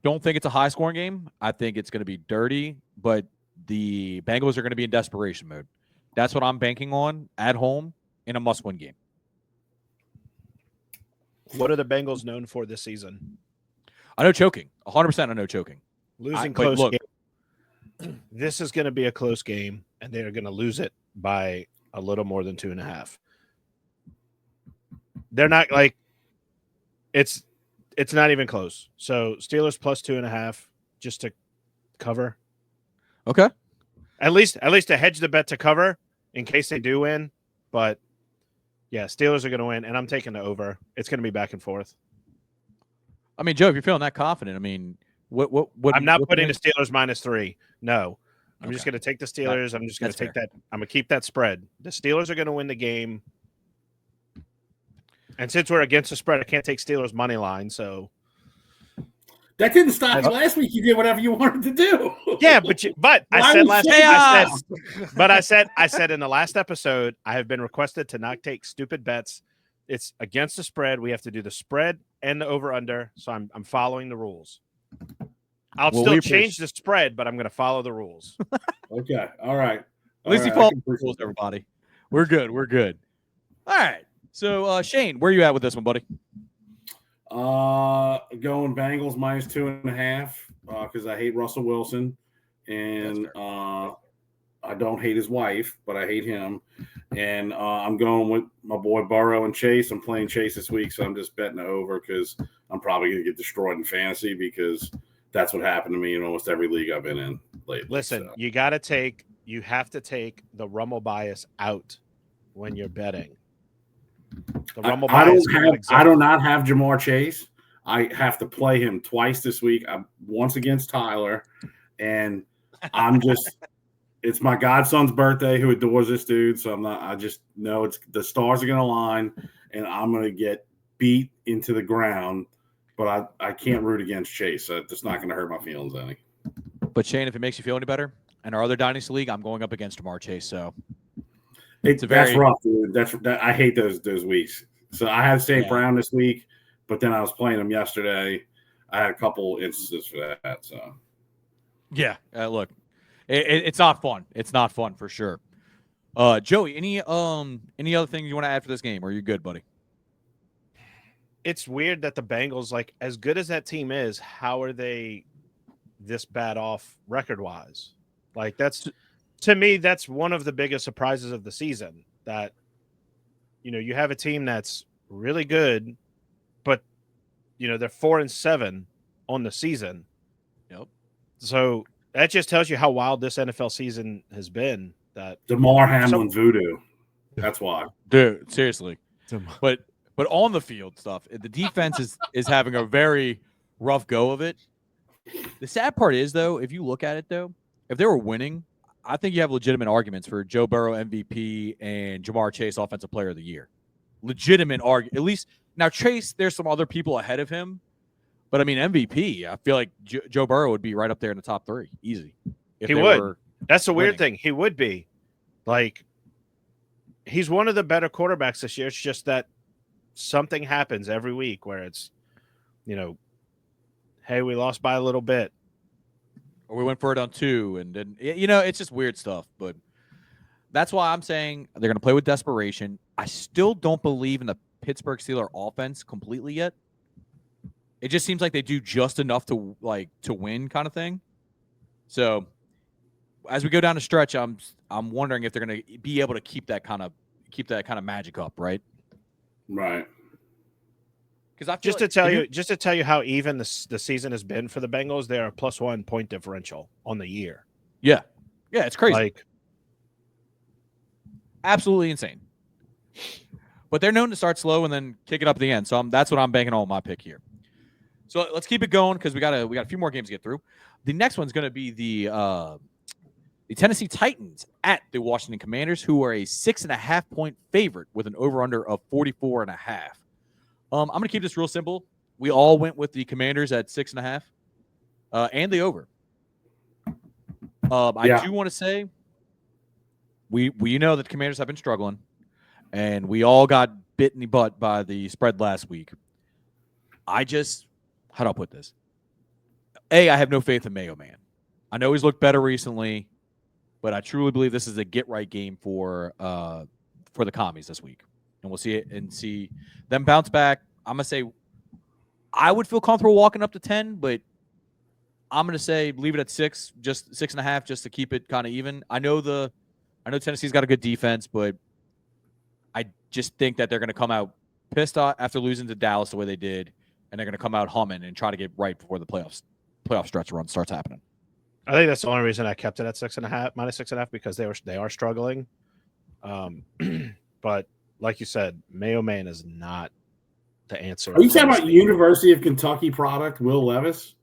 don't think it's a high-scoring game. I think it's going to be dirty, but the Bengals are going to be in desperation mode. That's what I'm banking on at home in a must-win game. What are the Bengals known for this season? I know choking. 100% I know choking. Losing close game. This is going to be a close game, and they're going to lose it by a little more than 2.5. They're not like it's not even close. So Steelers plus 2.5 just to cover. Okay. At least to hedge the bet to cover in case they do win. But yeah, Steelers are going to win, and I'm taking the over. It's going to be back and forth. I mean, Joe, if you're feeling that confident, I mean, what I'm not putting the Steelers -3. No. I'm just going to take the Steelers. I'm just going to take that. I'm going to keep that spread. The Steelers are going to win the game. And since we're against the spread, I can't take Steelers money line. So that didn't stop you last week. You did whatever you wanted to do. Yeah, but I said in the last episode, I have been requested to not take stupid bets. It's against the spread. We have to do the spread and the over/under. So I'm following the rules. I'll still change the spread, but I'm going to follow the rules. Okay. All right. At least you follow the rules, everybody. We're good. All right. So, Shane, where are you at with this one, buddy? Going Bengals -2.5 because I hate Russell Wilson, and I don't hate his wife, but I hate him. And I'm going with my boy Burrow and Chase. I'm playing Chase this week, so I'm just betting it over because I'm probably going to get destroyed in fantasy because that's what happened to me in almost every league I've been in lately. Listen, so. you have to take the Rummel bias out when you're betting. The Rummel bias. I do not have Jamar Chase. I have to play him twice this week. Once against Tyler, and I'm just. It's my godson's birthday who adores this dude, so I just know it's the stars are going to align, and I'm going to get beat into the ground, but I can't root against Chase, so it's not going to hurt my feelings any. But Shane, if it makes you feel any better, in our other Dynasty League, I'm going up against Jamar Chase, so that's rough, dude. I hate those weeks. So I had St. Brown this week, but then I was playing him yesterday. I had a couple instances for that, so. Yeah, look. It's not fun. It's not fun for sure. Joey, any other things you want to add for this game? Or are you good, buddy? It's weird that the Bengals, like as good as that team is, how are they this bad off record-wise? Like to me, that's one of the biggest surprises of the season. That you have a team that's really good, but they're 4-7 on the season. Yep. So. That just tells you how wild this NFL season has been. That DeMar Hamlin voodoo. That's why. Dude, seriously. But on the field stuff, the defense is having a very rough go of it. The sad part is, though, if you look at it, though, if they were winning, I think you have legitimate arguments for Joe Burrow MVP and Jamar Chase Offensive Player of the Year. Legitimate argument. At least now Chase, there's some other people ahead of him. But, I mean, MVP, I feel like Joe Burrow would be right up there in the top 3. Easy. He would. That's the weird thing. He would be. Like, he's one of the better quarterbacks this year. It's just that something happens every week where it's, hey, we lost by a little bit. Or we went for it on 2. And then, it's just weird stuff. But that's why I'm saying they're going to play with desperation. I still don't believe in the Pittsburgh Steelers offense completely yet. It just seems like they do just enough to win kind of thing. So as we go down the stretch, I'm wondering if they're going to be able to keep that kind of magic up, right? Right. Because just to tell you how even the season has been for the Bengals, they are a +1 point differential on the year. Yeah, it's crazy. Like absolutely insane. But they're known to start slow and then kick it up at the end. So that's what I'm banking on my pick here. So let's keep it going because we got a few more games to get through. The next one's going to be the Tennessee Titans at the Washington Commanders, who are a 6.5-point favorite with an over/under of 44.5. I'm going to keep this real simple. We all went with the Commanders at 6.5 and the over. I do want to say we know that the Commanders have been struggling, and we all got bit in the butt by the spread last week. How do I put this? I have no faith in Mayo Man. I know he's looked better recently, but I truly believe this is a get-right game for the Commies this week. And we'll see it and see them bounce back. I'm going to say I would feel comfortable walking up to 10, but I'm going to say leave it at 6, just 6.5, just to keep it kind of even. I know Tennessee's got a good defense, but I just think that they're going to come out pissed off after losing to Dallas the way they did. And they're going to come out humming and try to get right before the playoff stretch run starts happening. I think that's the only reason I kept it at -6.5, because they are struggling. But like you said, Mayo Man is not the answer. Are you talking about University of Kentucky product, Will Levis?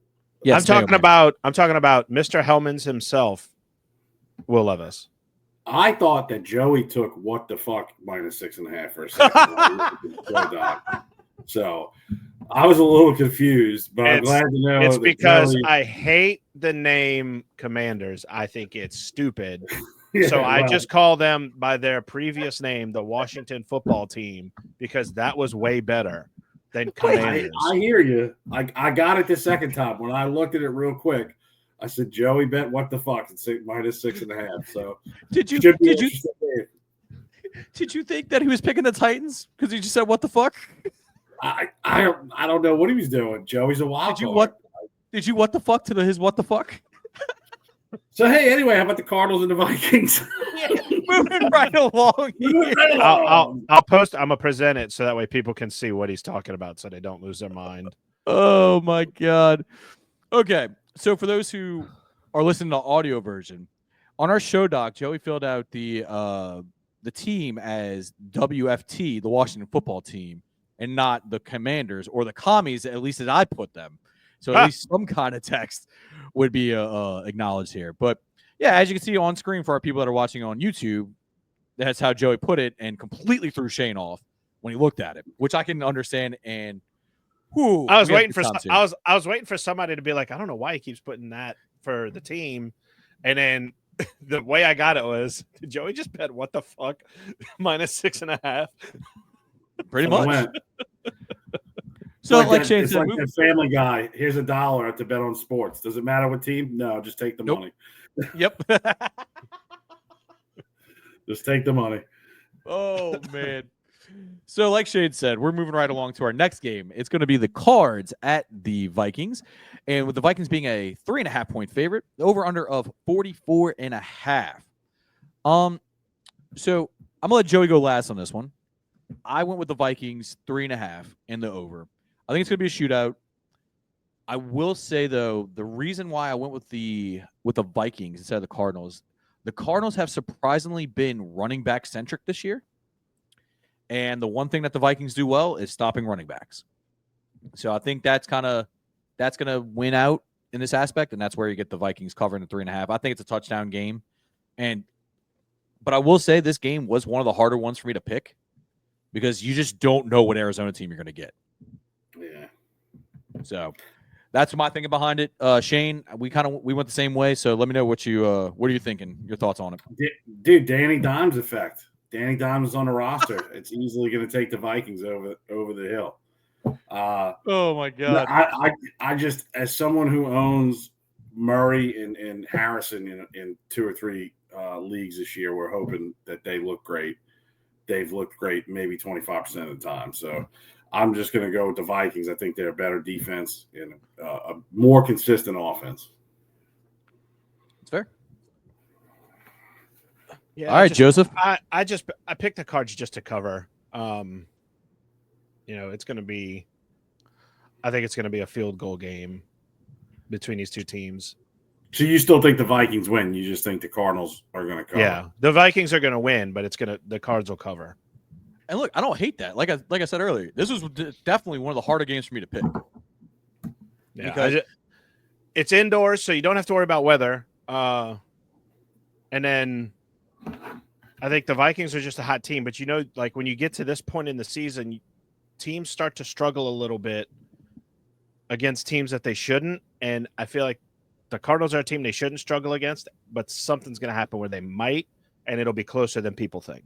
Yes, I'm talking about Mr. Hellman's himself, Will Levis. I thought that Joey took what the fuck -6.5 for a second. So I was a little confused, but I'm glad to know. It's because I hate the name Commanders. I think it's stupid. So I just call them by their previous name, the Washington Football Team, because that was way better than Commanders. I hear you. I got it the second time. When I looked at it real quick, I said, Joey bet what the fuck? It's -6.5. So did you think that he was picking the Titans because he just said what the fuck? I don't know what he was doing. Joey's a wild card. Did you what the fuck to his what the fuck? So hey, anyway, how about the Cardinals and the Vikings? Moving right along. Moving right I'll along. post. I'm gonna present it so that way people can see what he's talking about, so they don't lose their mind. Oh my God. Okay, so for those who are listening to the audio version, on our show doc, Joey filled out the team as WFT, the Washington Football Team, and not the Commanders or the Commies, at least as I put them. So at least some kind of text would be acknowledged here. But yeah, as you can see on screen for our people that are watching on YouTube, that's how Joey put it, and completely threw Shane off when he looked at it, which I can understand. And I was waiting for I was waiting for somebody to be like, I don't know why he keeps putting that for the team, and then the way I got it was, did Joey just bet what the fuck -6.5? pretty So I much. went. So It's like Shane it's said, like that Family Guy. Here's $1 to bet on sports. Does it matter what team? No, just take the Nope. money. Yep. Just take the money. Oh man. So like Shane said, we're moving right along to our next game. It's going to be the Cards at the Vikings. And with the Vikings being a 3.5 point favorite, the over under of 44.5. So I'm gonna let Joey go last on this one. I went with the Vikings 3.5 and the over. I think it's gonna be a shootout. I will say though, the reason why I went with the Vikings instead of the Cardinals have surprisingly been running back centric this year. And the one thing that the Vikings do well is stopping running backs. So I think that's going to win out in this aspect, and that's where you get the Vikings covering the 3.5. I think it's a touchdown game. But I will say this game was one of the harder ones for me to pick because you just don't know what Arizona team you're going to get. Yeah. So that's my thinking behind it. Shane, we went the same way. So let me know what are you thinking? Your thoughts on it, Dude. Danny Dimes effect. Danny Dimes is on the roster. It's easily going to take the Vikings over the hill. Oh my God! I just, as someone who owns Murray and Harrison in 2 or 3 leagues this year, we're hoping that they look great. They've looked great maybe 25% of the time. So I'm just going to go with the Vikings. I think they're a better defense and a more consistent offense. It's fair. Yeah, all right, Joseph. I picked the Cards just to cover. It's going to be. I think it's going to be a field goal game between these two teams. So you still think the Vikings win? You just think the Cardinals are going to cover? Yeah, the Vikings are going to win, but the Cards will cover. And look, I don't hate that. Like I said earlier, this was definitely one of the harder games for me to pick. Yeah, because it's indoors, so you don't have to worry about weather. And then I think the Vikings are just a hot team, but like when you get to this point in the season, teams start to struggle a little bit against teams that they shouldn't. And I feel like the Cardinals are a team they shouldn't struggle against, but something's going to happen where they might, and it'll be closer than people think.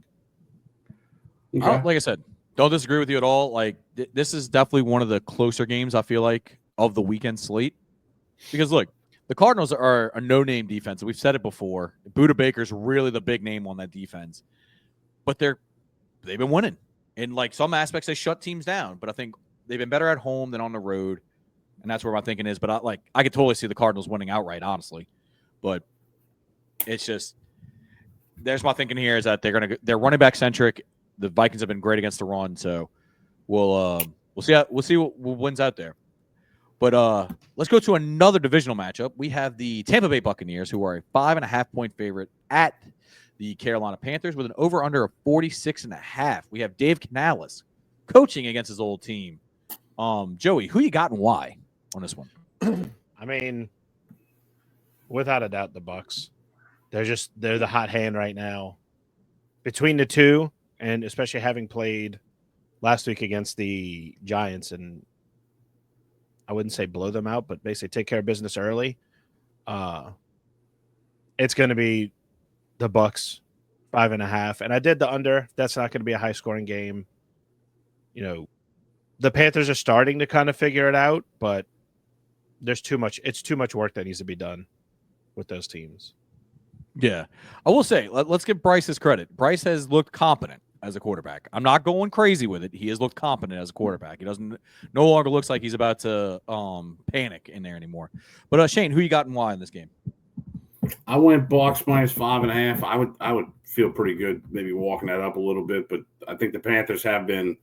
Okay. Like I said, don't disagree with you at all. Like this is definitely one of the closer games I feel like of the weekend slate. Because look, the Cardinals are a no-name defense. We've said it before. Budda Baker's really the big name on that defense. But they've been winning. In like some aspects, they shut teams down. But I think they've been better at home than on the road. And that's where my thinking is. But I could totally see the Cardinals winning outright, honestly. But it's just there's my thinking here is that they're running back centric. The Vikings have been great against the run, so we'll see what wins out there. But let's go to another divisional matchup. We have the Tampa Bay Buccaneers, who are a 5.5 point favorite at the Carolina Panthers with an over/under of 46.5. We have Dave Canales coaching against his old team. Joey, who you got and why on this one? I mean, without a doubt, the Bucs. They're the hot hand right now. Between the two, and especially having played last week against the Giants, and I wouldn't say blow them out, but basically take care of business early. It's going to be the Bucs 5.5, and I did the under. That's not going to be a high scoring game. The Panthers are starting to kind of figure it out, but there's too much. It's too much work that needs to be done with those teams. Yeah, I will say let's give Bryce his credit. Bryce has looked competent as a quarterback. I'm not going crazy with it. He has looked competent as a quarterback. He no longer looks like he's about to panic in there anymore. But Shane, who you got and why in this game? I went Bucks minus 5.5. I would feel pretty good maybe walking that up a little bit, but I think the Panthers have been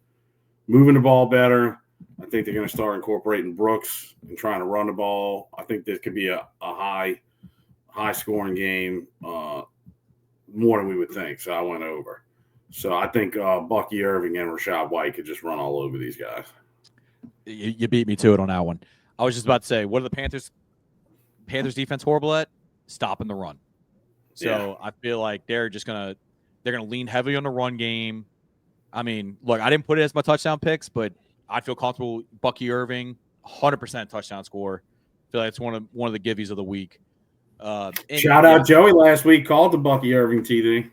moving the ball better. I think they're going to start incorporating Brooks and trying to run the ball. I think this could be a high scoring game, more than we would think. So I went over. So I think Bucky Irving and Rashad White could just run all over these guys. You beat me to it on that one. I was just about to say, what are the Panthers defense horrible at? Stopping the run. So I feel like they're gonna lean heavily on the run game. I mean, look, I didn't put it as my touchdown picks, but I feel comfortable. Bucky Irving, 100% touchdown score. I feel like it's one of the givvies of the week. Shout out Joey last week called the Bucky Irving TD.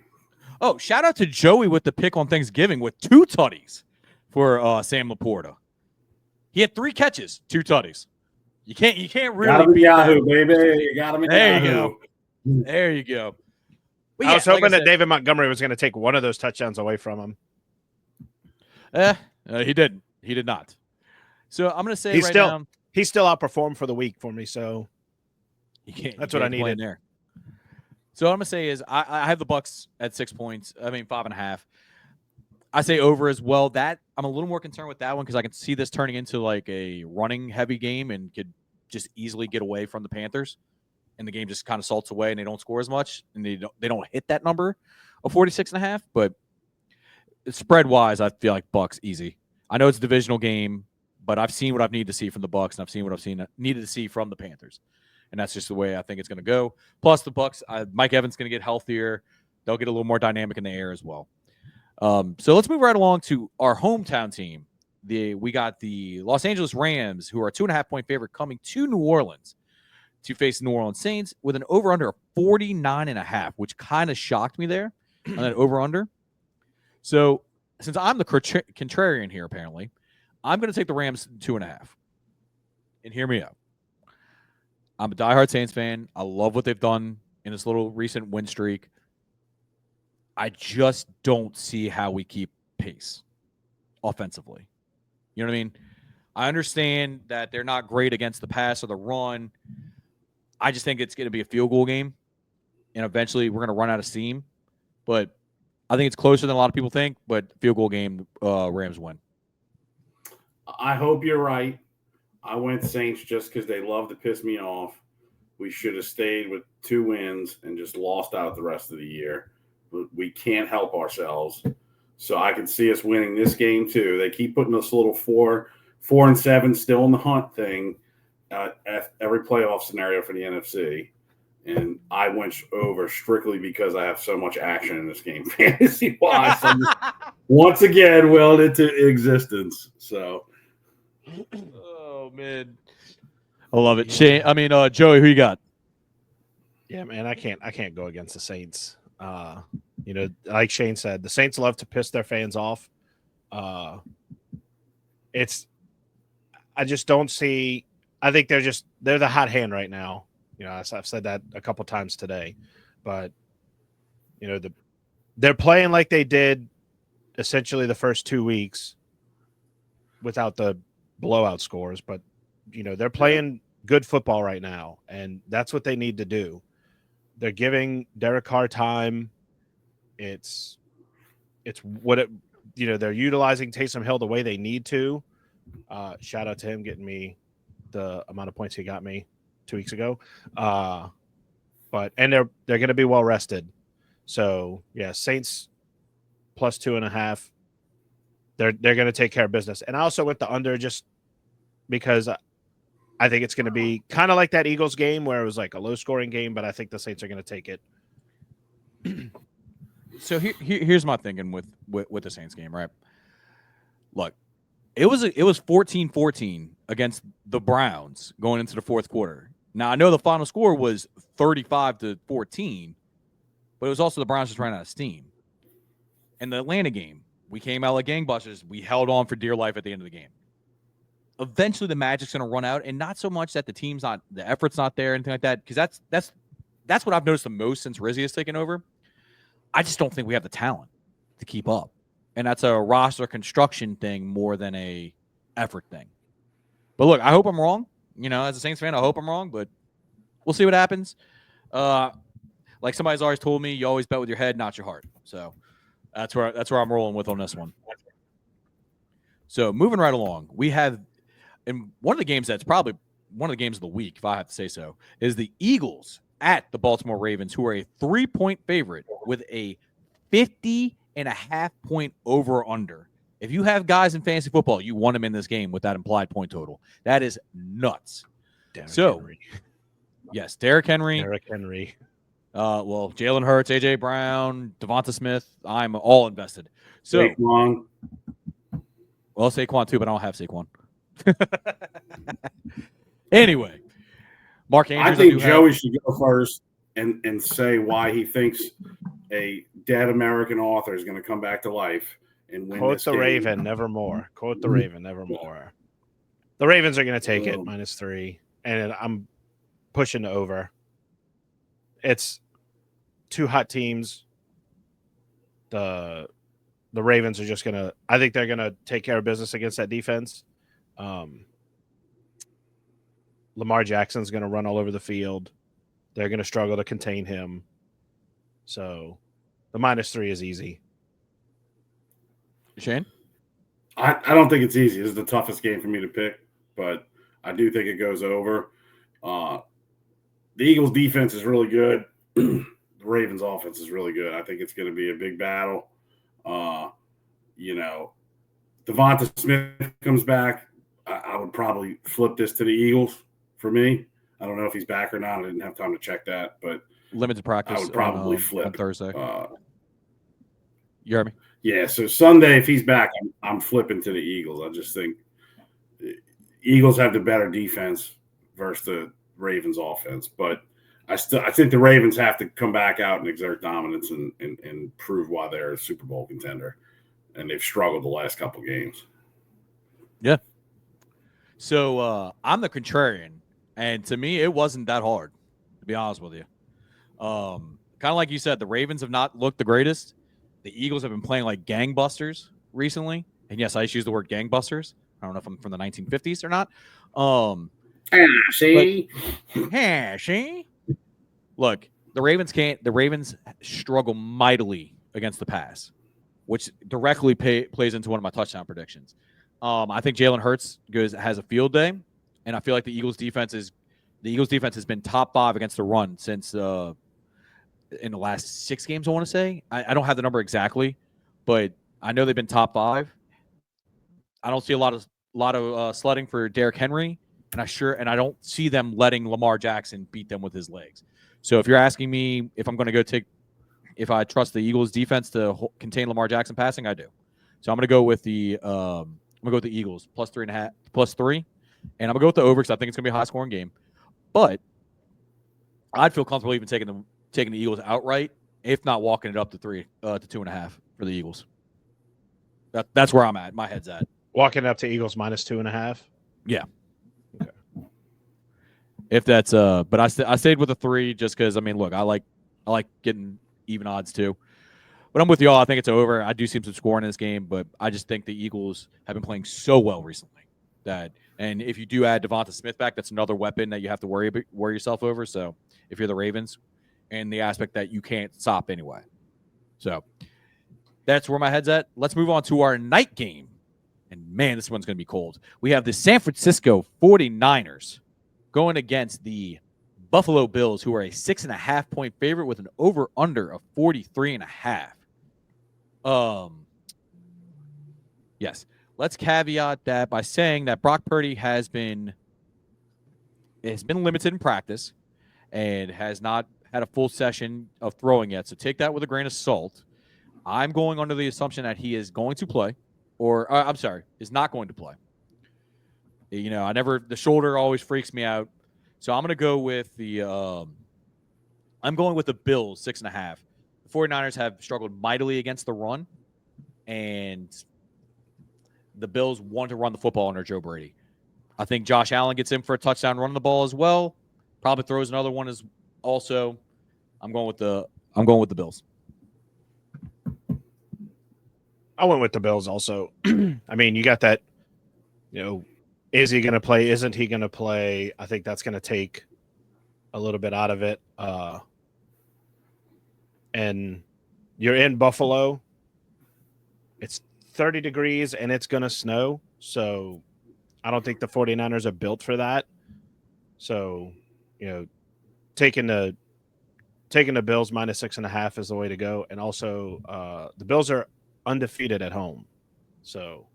Oh, shout out to Joey with the pick on Thanksgiving with 2 tutties for Sam Laporta. He had 3 catches, 2 tutties. You can't really beat Yahoo, baby. You got him in There Yahoo. you go. There you go. But I was hoping like that David Montgomery was going to take one of those touchdowns away from him. He didn't. He did not. So I'm going to say He still outperformed for the week for me. So that's what I needed there. So what I'm going to say is I have the Bucks at 6 points. I mean 5.5. I say over as well. That I'm a little more concerned with that one because I can see this turning into like a running heavy game and could just easily get away from the Panthers, and the game just kind of salts away and they don't score as much and they don't hit that number of 46.5. But spread wise, I feel like Bucks easy. I know it's a divisional game, but I've seen what I've needed to see from the Bucks, and I've seen what I've needed to see from the Panthers, and that's just the way I think it's going to go. Plus the Bucks, Mike Evans going to get healthier. They'll get a little more dynamic in the air as well. So let's move right along to our hometown team. We got the Los Angeles Rams, who are a 2.5-point favorite, coming to New Orleans to face the New Orleans Saints with an over-under of 49.5, which kind of shocked me there on that over-under. So since I'm the contrarian here, apparently, I'm going to take the Rams 2.5. And hear me out. I'm a diehard Saints fan. I love what they've done in this little recent win streak. I just don't see how we keep pace offensively. You know what I mean? I understand that they're not great against the pass or the run. I just think it's going to be a field goal game, and eventually we're going to run out of steam. But I think it's closer than a lot of people think, but field goal game, Rams win. I hope you're right. I went Saints just because they love to piss me off. We should have stayed with 2 wins and just lost out the rest of the year. We can't help ourselves. So I can see us winning this game too. They keep putting this little 4-7 still in the hunt thing at every playoff scenario for the NFC. And I went over strictly because I have so much action in this game, fantasy-wise. Once again, willed into existence. So, oh man, I love it. Shane, Joey, who you got? Yeah, man, I can't go against the Saints. Like Shane said, the Saints love to piss their fans off. I just don't see. I think they're the hot hand right now. I've said that a couple times today, but they're playing like they did essentially the first 2 weeks without the blowout scores, but they're playing good football right now, and that's what they need to do. They're giving Derek Carr time. It's what it they're utilizing Taysom Hill the way they need to. Shout out to him getting me the amount of points he got me 2 weeks ago. But they're going to be well rested. So yeah, Saints plus 2.5. They're going to take care of business. And I also went the under just because I think it's going to be kind of like that Eagles game where it was like a low scoring game, but I think the Saints are going to take it. So here's my thinking with the Saints game, right? Look, it was 14-14 against the Browns going into the fourth quarter. Now I know the final score was 35-14, but it was also the Browns just ran out of steam. In the Atlanta game, we came out like gangbusters. We held on for dear life at the end of the game. Eventually, the magic's going to run out, and not so much that the effort's not there, anything like that, because that's what I've noticed the most since Rizzi has taken over. I just don't think we have the talent to keep up, and that's a roster construction thing more than a effort thing. But look, I hope I'm wrong. As a Saints fan, I hope I'm wrong, but we'll see what happens. Like somebody's always told me, you always bet with your head, not your heart. So that's where I'm rolling with on this one. So moving right along, we have in one of the games that's probably one of the games of the week, if I have to say so, is the Eagles at the Baltimore Ravens, who are a 3-point favorite with a 50.5-point over/under. If you have guys in fantasy football, you want them in this game with that implied point total. That is nuts. Henry. Yes, Derrick Henry. Well, Jalen Hurts, AJ Brown, Devonta Smith. I'm all invested. So, Saquon. Well, Saquon too, but I don't have Saquon. Anyway, Mark Andrews. I think Joey should go first and say why he thinks a dead American author is going to come back to life and win. Quote the game. Raven, nevermore. Quote the Raven, nevermore. The Ravens are going to take it -3, and I'm pushing the over. It's two hot teams. The Ravens are just going to – I think they're going to take care of business against that defense. Lamar Jackson's going to run all over the field. They're going to struggle to contain him. So the -3 is easy. Shane? I don't think it's easy. This is the toughest game for me to pick, but I do think it goes over. The Eagles' defense is really good. The Ravens' offense is really good. I think it's going to be a big battle. Devonta Smith comes back. I would probably flip this to the Eagles for me. I don't know if he's back or not. I didn't have time to check that, but limited practice. I would probably flip on Thursday. You heard me? Yeah. So Sunday, if he's back, I'm flipping to the Eagles. I just think the Eagles have the better defense versus the Ravens offense, but I think the Ravens have to come back out and exert dominance and prove why they're a Super Bowl contender, and they've struggled the last couple games. Yeah. So I'm the contrarian, and to me, it wasn't that hard, to be honest with you. Kind of like you said, the Ravens have not looked the greatest. The Eagles have been playing like gangbusters recently, and yes, I just use the word gangbusters. I don't know if I'm from the 1950s or not. See. Look, the Ravens struggle mightily against the pass, which directly plays into one of my touchdown predictions. I think Jalen Hurts has a field day, and I feel like the Eagles defense has been top 5 against the run since in the last 6 games. I want to say I don't have the number exactly, but I know they've been top 5. I don't see a lot of sledding for Derrick Henry, and I don't see them letting Lamar Jackson beat them with his legs. So if you're asking me if I'm going to if I trust the Eagles defense to contain Lamar Jackson passing, I do. So I'm going to go with the Eagles +3.5, +3, and I'm going to go with the over because I think it's going to be a high scoring game. But I'd feel comfortable even taking the Eagles outright, if not walking it up to 2.5 for the Eagles. That's where I'm at. My head's at. Walking up to Eagles -2.5. Yeah. Okay. If that's but I stayed with a 3 just because look, I like getting even odds too. But I'm with y'all. I think it's over. I do see some scoring in this game, but I just think the Eagles have been playing so well recently and if you do add Devonta Smith back, that's another weapon that you have to worry yourself over. So if you're the Ravens, and the aspect that you can't stop anyway. So that's where my head's at. Let's move on to our night game. And man, this one's going to be cold. We have the San Francisco 49ers going against the Buffalo Bills, who are a 6.5-point favorite with an over/under of 43.5. Yes. Let's caveat that by saying that Brock Purdy has been limited in practice and has not had a full session of throwing yet. So take that with a grain of salt. I'm going under the assumption that he is going to play, or is not going to play. The shoulder always freaks me out. So I'm going to go with the Bills 6.5. The 49ers have struggled mightily against the run, and the Bills want to run the football under Joe Brady. I think Josh Allen gets in for a touchdown running the ball as well. Probably throws another one as also. I'm going with the Bills. I went with the Bills also. You got that, is he going to play? Isn't he going to play? I think that's going to take a little bit out of it. And you're in Buffalo. It's 30 degrees and it's going to snow. So I don't think the 49ers are built for that. So, taking the Bills minus 6.5 is the way to go. And also the Bills are undefeated at home. So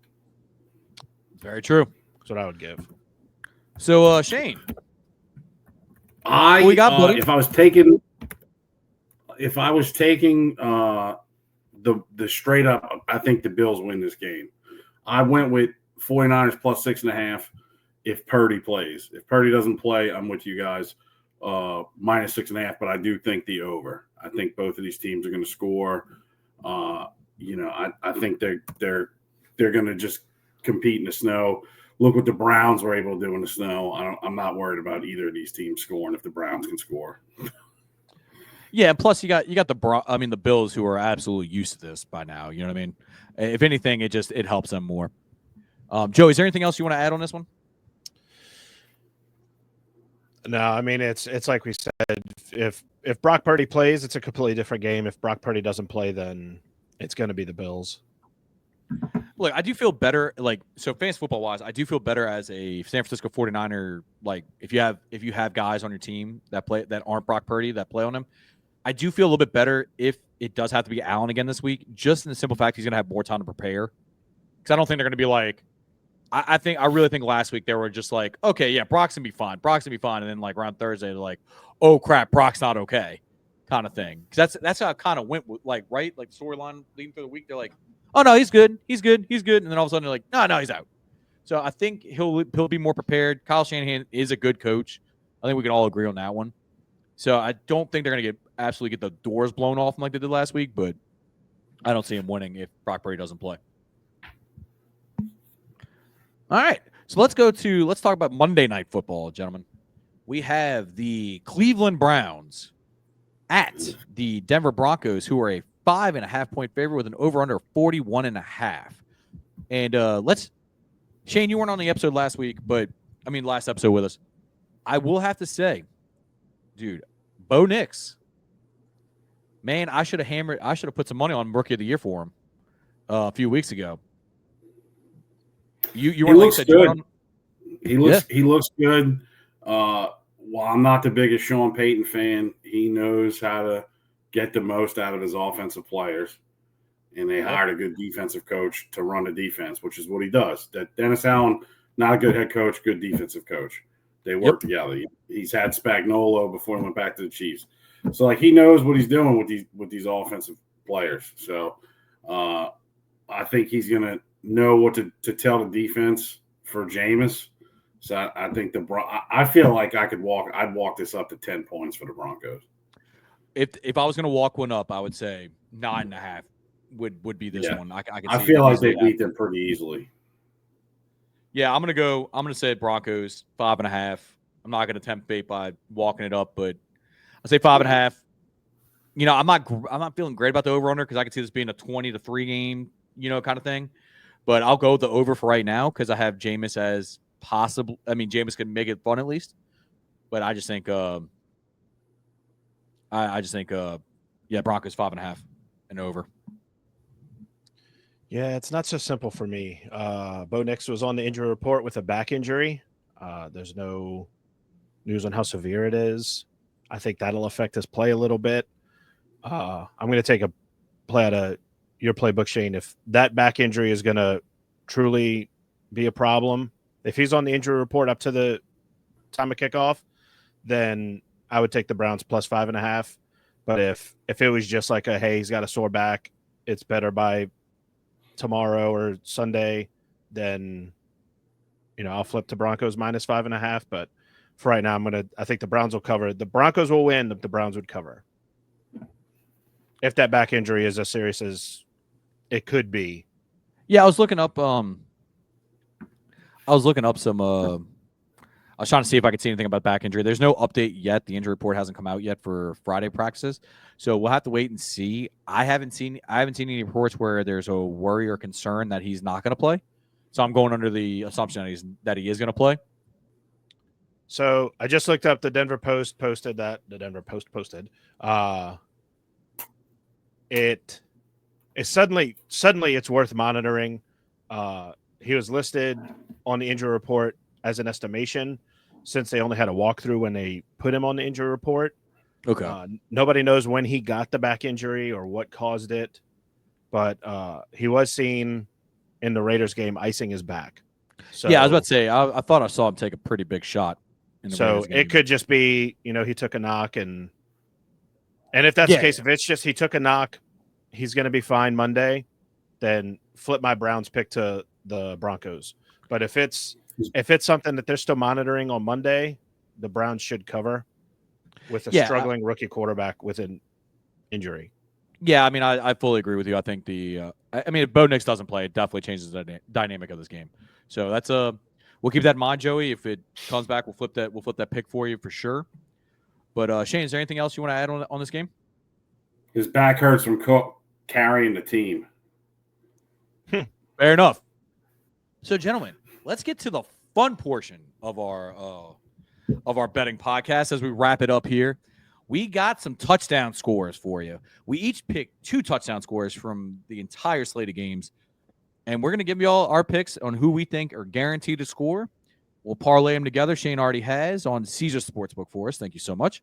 Very true. that's what I would give. So, Shane, I we got, buddy? if I was taking the straight up, I think the Bills win this game. I went with 49ers plus 6.5 if Purdy plays. If Purdy doesn't play, I'm with you guys, minus 6.5, but I do think the over. I think both of these teams are going to score. I think they're going to just compete in the snow. Look what the Browns were able to do in the snow. I'm not worried about either of these teams scoring if the Browns can score. Yeah, and plus you got the Bills, who are absolutely used to this by now. You know what I mean? If anything, it helps them more. Joe, is there anything else you want to add on this one? No, I mean it's like we said. If Brock Purdy plays, it's a completely different game. If Brock Purdy doesn't play, then it's going to be the Bills. Look, I do feel better. So fantasy football wise, I do feel better as a San Francisco 49er. Like if you have guys on your team that aren't Brock Purdy that play on him, I do feel a little bit better if it does have to be Allen again this week, just in the simple fact he's going to have more time to prepare. Because I don't think they're going to be like, I really think last week they were just like, okay, yeah, Brock's going to be fine. And then like around Thursday, they're like, oh crap, Brock's not okay, kind of thing. Because that's how it kind of went with, right? Like storyline leading through the week, they're like, oh no, he's good. And then all of a sudden they're like, no, he's out. So I think he'll be more prepared. Kyle Shanahan is a good coach. I think we can all agree on that one. So I don't think they're going to absolutely get the doors blown off like they did last week, but I don't see him winning if Brock Purdy doesn't play. All right, so let's talk about Monday Night Football, gentlemen. We have the Cleveland Browns at the Denver Broncos, who are a 5.5-point favorite with an over/under 41.5. And Shane, you weren't on the episode last episode with us. I will have to say, dude, Bo Nix, man, I should have put some money on Rookie of the Year for him a few weeks ago. You were looks like good. He looks good. While I'm not the biggest Sean Payton fan, he knows how to get the most out of his offensive players. And they hired a good defensive coach to run the defense, which is what he does. That Dennis Allen, not a good head coach, good defensive coach. They work together. He's had Spagnuolo before he went back to the Chiefs. So he knows what he's doing with these offensive players. So I think he's going to know what to tell the defense for Jameis. So I think I feel like I'd walk this up to 10 points for the Broncos. If I was going to walk one up, I would say 9.5 would be this one. I feel like they beat them pretty easily. Yeah, I'm gonna say Broncos 5.5. I'm not gonna tempt fate by walking it up, but I'll say 5.5. I'm not feeling great about the over/under because I could see this being a 20-3 game, kind of thing. But I'll go with the over for right now because I have Jameis as possible. I mean, Jameis could make it fun at least, but I just think, Broncos 5.5 and over. Yeah, it's not so simple for me. Bo Nix was on the injury report with a back injury. There's no news on how severe it is. I think that'll affect his play a little bit. I'm going to take a play out of your playbook, Shane. If that back injury is going to truly be a problem, if he's on the injury report up to the time of kickoff, then I would take the Browns plus 5.5. But if it was just like hey, he's got a sore back, it's better by tomorrow or Sunday, then I'll flip to Broncos minus 5.5. But for right now, I think the Browns will cover. The Broncos will win, the Browns would cover. If that back injury is as serious as it could be. Yeah, I was looking up some I was trying to see if I could see anything about back injury. There's no update yet. The injury report hasn't come out yet for Friday practices. So we'll have to wait and see. I haven't seen any reports where there's a worry or concern that he's not going to play. So I'm going under the assumption that he is going to play. So I just looked up the Denver Post posted that the Denver Post posted. It is suddenly it's worth monitoring. He was listed on the injury report as an estimation since they only had a walkthrough when they put him on the injury report. Okay. Nobody knows when he got the back injury or what caused it, but he was seen in the Raiders game icing his back. So yeah, I was about to say, I thought I saw him take a pretty big shot. So it could just be, he took a knock, and if that's the case, if it's just he took a knock, he's going to be fine Monday. Then flip my Browns pick to the Broncos. But if it's something that they're still monitoring on Monday, the Browns should cover with a struggling rookie quarterback with an injury. Yeah, I mean, I fully agree with you. I think if Bo Nix doesn't play, it definitely changes the dynamic of this game. So that's we'll keep that in mind, Joey. If it comes back, we'll flip that pick for you for sure. But Shane, is there anything else you want to add on this game? His back hurts from carrying the team. Fair enough. So, gentlemen, let's get to the fun portion of our betting podcast as we wrap it up here. We got some touchdown scores for you. We each picked 2 touchdown scores from the entire slate of games, and we're going to give you all our picks on who we think are guaranteed to score. We'll parlay them together. Shane already has on Caesar Sportsbook for us. Thank you so much.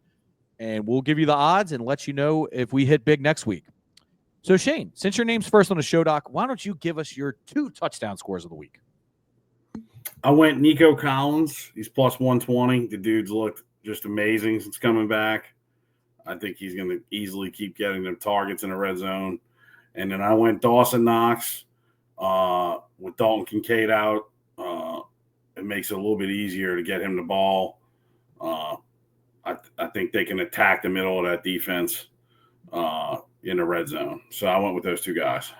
And we'll give you the odds and let you know if we hit big next week. So, Shane, since your name's first on the show, Doc, why don't you give us your 2 touchdown scores of the week? I went Nico Collins. He's plus 120. The dude's looked just amazing since coming back. I think he's going to easily keep getting them targets in the red zone. And then I went Dawson Knox with Dalton Kincaid out. It makes it a little bit easier to get him the ball. I think they can attack the middle of that defense in the red zone. So I went with those 2 guys.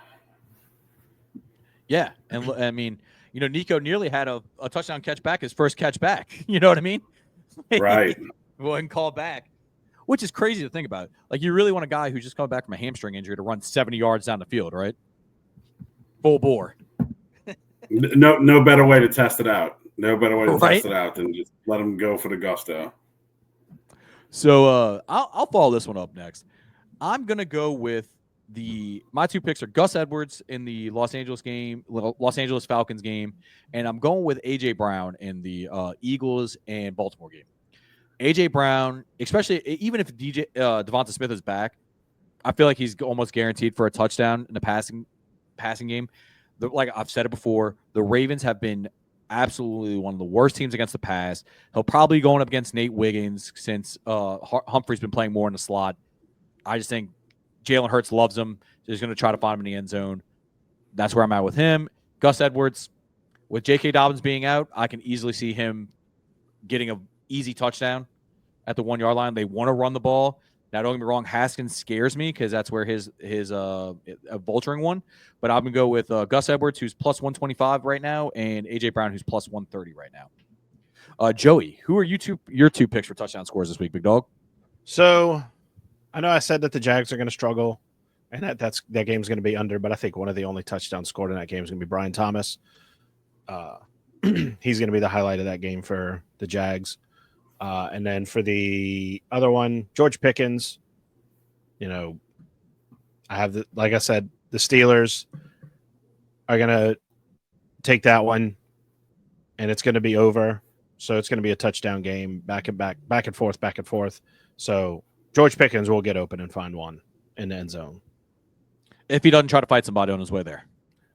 Yeah, and I mean, Nico nearly had a touchdown catch back, his first catch back. You know what I mean? Right. Wasn't called back, which is crazy to think about. Like, you really want a guy who's just coming back from a hamstring injury to run 70 yards down the field, right? Full bore. No better way to test it out. No better way to test it out than just let him go for the gusto. So I'll follow this one up next. I'm gonna go with my 2 picks are Gus Edwards in the Los Angeles Falcons game, and I'm going with AJ Brown in the Eagles and Baltimore game. AJ Brown, especially even if Devonta Smith is back, I feel like he's almost guaranteed for a touchdown in the passing game. Like I've said it before, the Ravens have been absolutely one of the worst teams against the pass. He'll probably be going up against Nate Wiggins since Humphrey's been playing more in the slot. I just think Jalen Hurts loves him. So he's going to try to find him in the end zone. That's where I'm at with him. Gus Edwards, with J.K. Dobbins being out, I can easily see him getting an easy touchdown at the 1-yard line. They want to run the ball. Now, don't get me wrong, Haskins scares me because that's where his vulturing one. But I'm going to go with Gus Edwards, who's plus 125 right now, and A.J. Brown, who's plus 130 right now. Joey, who are your 2 picks for touchdown scores this week, big dog? So I know I said that the Jags are going to struggle and that game's going to be under, but I think one of the only touchdowns scored in that game is going to be Brian Thomas. He's going to be the highlight of that game for the Jags. And then for the other one, George Pickens, I have like I said, the Steelers are going to take that one and it's going to be over. So it's going to be a touchdown game, back and forth. So George Pickens will get open and find one in the end zone. If he doesn't try to fight somebody on his way there.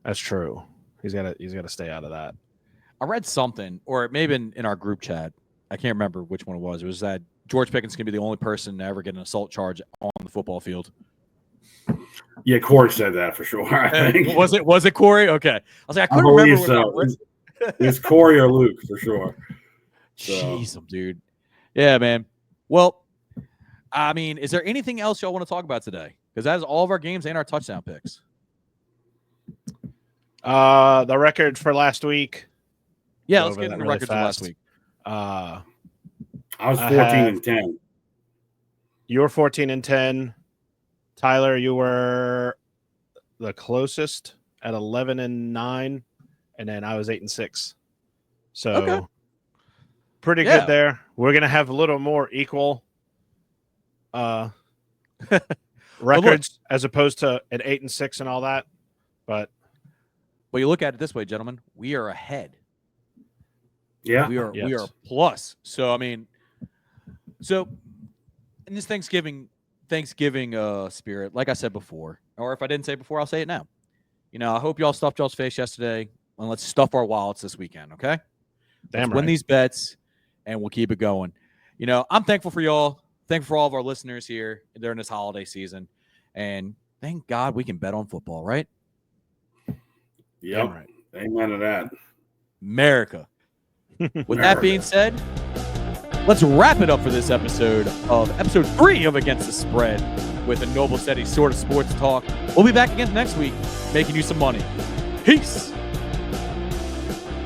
That's true. He's got to stay out of that. I read something, or it may have been in our group chat. I can't remember which one it was. It was that George Pickens can be the only person to ever get an assault charge on the football field. Yeah, Corey said that for sure. I think. Was it Corey? Okay. I was like, I couldn't remember. So. It's Corey or Luke for sure. So. Jeez, dude. Yeah, man. Well, I mean, is there anything else y'all want to talk about today? Because that is all of our games and our touchdown picks. The record for last week. Yeah, let's get into the records from last week. I was 14-10. You were 14-10. Tyler, you were the closest at 11-9, and then I was 8-6. So, okay. pretty Yeah. good there. We're gonna have a little more equal records as opposed to an 8-6 and all that. But you look at it this way, gentlemen, we are ahead. Yeah. We are Yes. plus. So I mean, in this Thanksgiving spirit, like I said before, or if I didn't say it before, I'll say it now. I hope y'all stuffed y'all's face yesterday, and let's stuff our wallets this weekend, okay? damn Win right. these bets, and we'll keep it going. I'm thankful for y'all. Thankful for all of our listeners here during this holiday season, and thank God we can bet on football, right? Yep. Damn right. Amen to that. America. With that being said, let's wrap it up for this episode 3 of Against the Spread with a Noble Steady sort of sports talk. We'll be back again next week, making you some money. Peace.